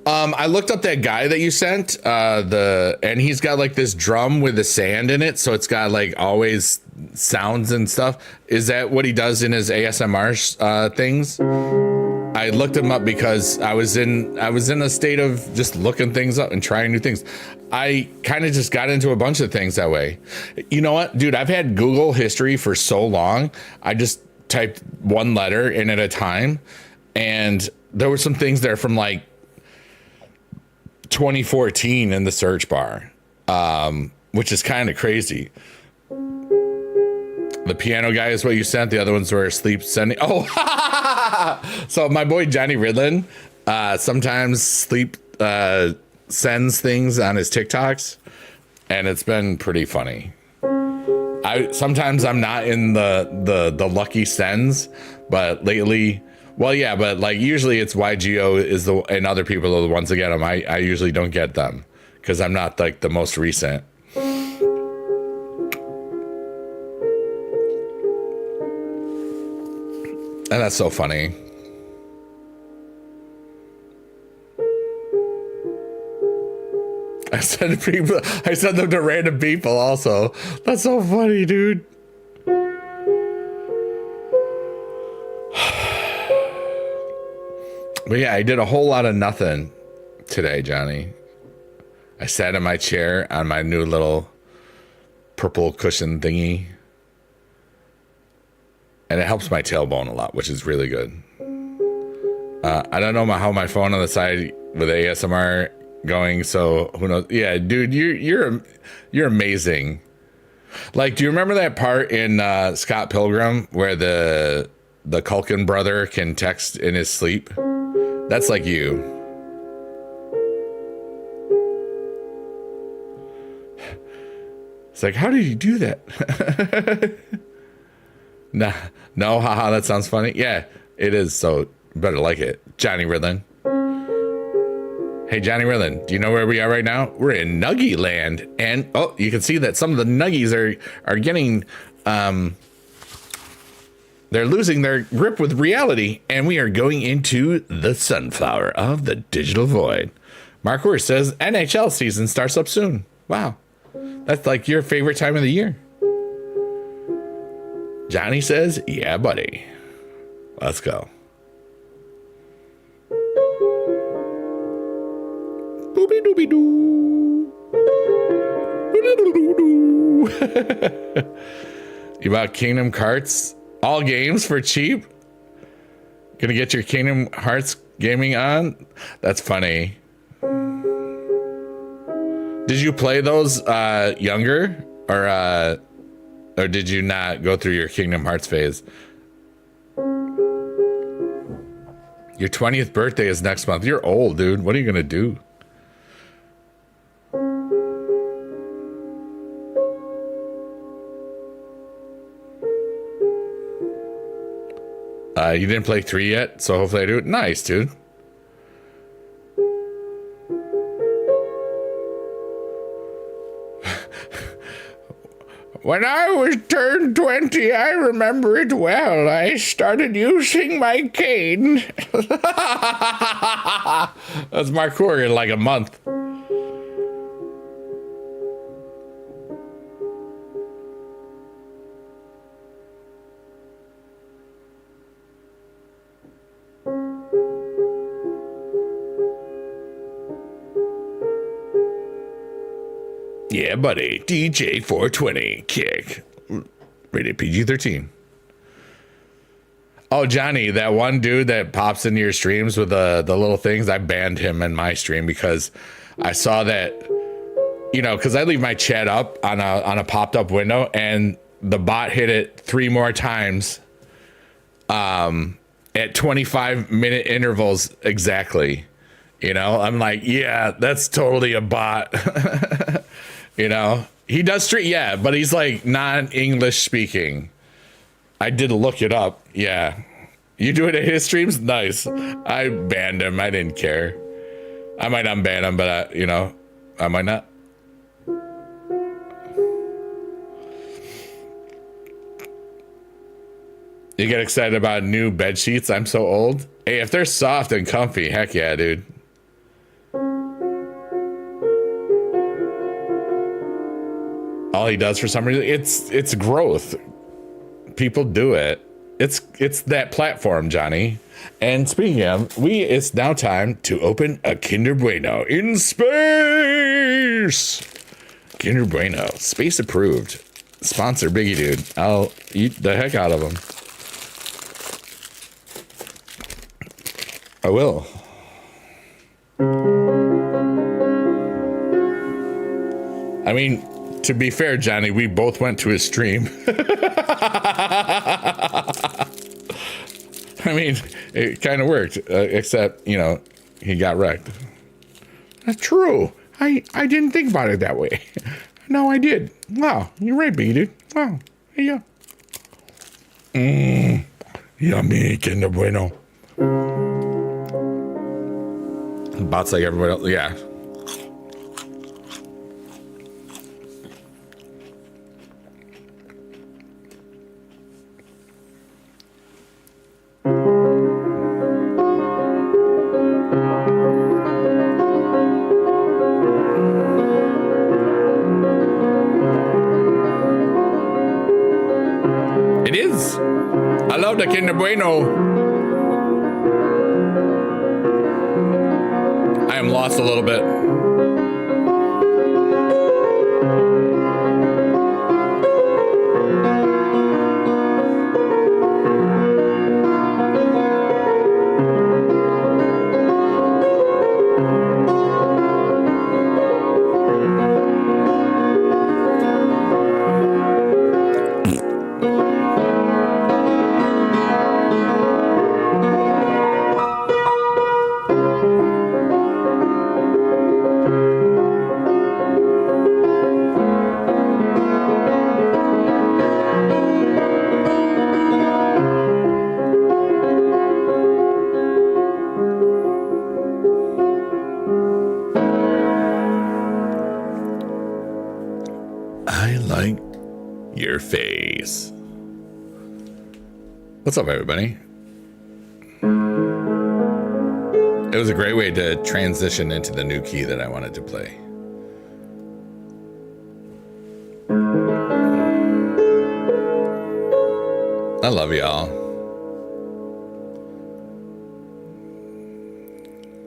I looked up that guy that you sent, and he's got like this drum with the sand in it, so it's got like always sounds and stuff. Is that what he does in his ASMR things? I looked him up because I was in a state of just looking things up and trying new things. I kind of just got into a bunch of things that way. You know what, dude? I've had Google history for so long. I just typed one letter in at a time, and there were some things there from like 2014 in the search bar, which is kind of crazy. The piano guy is what you sent. The other ones were sleep sending. Oh, so my boy Johnny Ridlin sometimes sleep sends things on his TikToks, and it's been pretty funny. Sometimes I'm not in the lucky sends, but lately, well, yeah, but like usually it's YGO is and other people are the ones that get them. I usually don't get them because I'm not like the most recent. And that's so funny. I send them to random people also. That's so funny, dude. But yeah, I did a whole lot of nothing today, Johnny. I sat in my chair on my new little purple cushion thingy. And it helps my tailbone a lot, which is really good. I don't know how my phone on the side with ASMR going, so who knows? Yeah, dude, you're amazing. Like, do you remember that part in Scott Pilgrim where the Culkin brother can text in his sleep? That's like you. It's like, how did you do that? Nah, no, haha, that sounds funny. Yeah, it is, so better like it. Johnny Riddlin. Hey, Johnny Riddlin, do you know where we are right now? We're in Nuggie Land, and oh, you can see that some of the Nuggies are getting, they're losing their grip with reality, and we are going into the sunflower of the digital void. Mark Werth says NHL season starts up soon. Wow, that's like your favorite time of the year. Johnny says, yeah, buddy. Let's go. Boopy doopy doo. You bought Kingdom Hearts all games for cheap? Gonna get your Kingdom Hearts gaming on? That's funny. Did you play those younger, or did you not go through your Kingdom Hearts phase? Your 20th birthday is next month. You're old, dude. What are you gonna do? You didn't play 3 yet, so hopefully I do it. Nice, dude. When I was turned 20, I remember it well. I started using my cane. That's Mark Werth in like a month. Yeah, buddy. DJ 420 kick. Rated PG-13. Oh, Johnny, that one dude that pops into your streams with the little things, I banned him in my stream because I saw that, you know, because I leave my chat up on a popped up window, and the bot hit it 3 more times at 25-minute intervals exactly. You know, I'm like, yeah, that's totally a bot. You know, he does stream, yeah, but he's like non-English speaking. I did look it up. Yeah. You do it at his streams? Nice. I banned him. I didn't care. I might unban him, but you know, I might not. You get excited about new bed sheets? I'm so old. Hey, if they're soft and comfy, heck yeah, dude. All he does for some reason, it's growth. People do it. It's that platform, Johnny. And speaking of, it's now time to open a Kinder Bueno in space. Kinder Bueno, space approved. Sponsor Biggie Dude. I'll eat the heck out of them. I will. I mean, to be fair, Johnny, we both went to his stream. I mean, it kind of worked, except, you know, he got wrecked. That's true. I didn't think about it that way. No, I did. Wow, you're right, Biggie Dude. Wow, there you go. Yummy, Kinder Bueno. Bots like everybody else, yeah. It is. I love the Kinder Bueno. I am lost a little bit. What's up, everybody? It was a great way to transition into the new key that I wanted to play. I love y'all.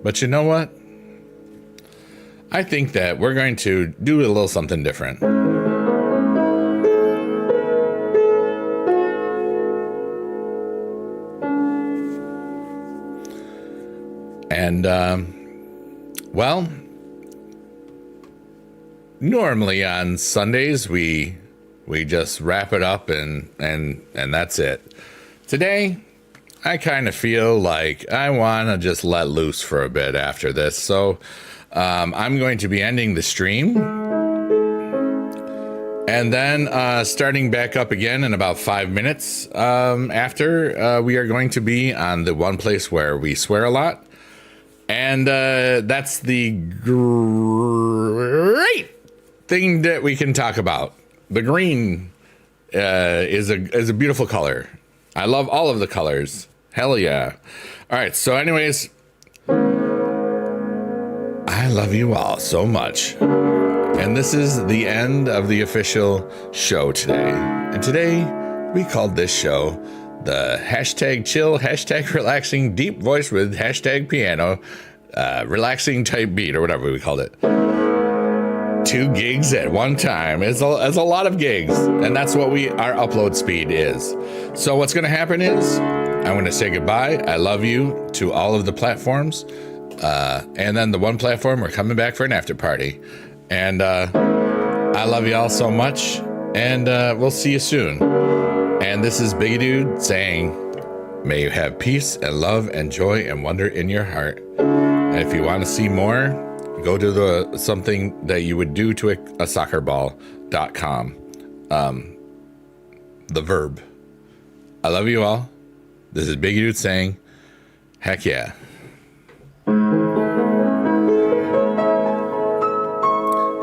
But you know what? I think that we're going to do a little something different. And, well, normally on Sundays we just wrap it up and that's it. Today, I kind of feel like I want to just let loose for a bit after this. So I'm going to be ending the stream and then starting back up again in about 5 minutes after we are going to be on the one place where we swear a lot. And that's the great thing that we can talk about. The green is a beautiful color. I love all of the colors. Hell yeah. All right. So anyways, I love you all so much. And this is the end of the official show today. And today we called this show the hashtag chill, hashtag relaxing, deep voice with hashtag piano, relaxing type beat, or whatever we called it. 2 gigs at one time is a lot of gigs, and that's what our upload speed is. So what's going to happen is I'm going to say goodbye. I love you to all of the platforms, and then the one platform we're coming back for an after party. And I love you all so much, and we'll see you soon. And this is Biggie Dude saying, may you have peace and love and joy and wonder in your heart. And if you want to see more, go to something that you would do to a soccerball.com. The verb. I love you all. This is Biggie Dude saying, heck yeah.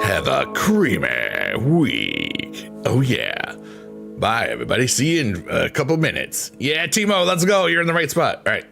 Have a creamy week. Oh yeah. Bye, everybody. See you in a couple minutes. Yeah, Timo, let's go. You're in the right spot. All right.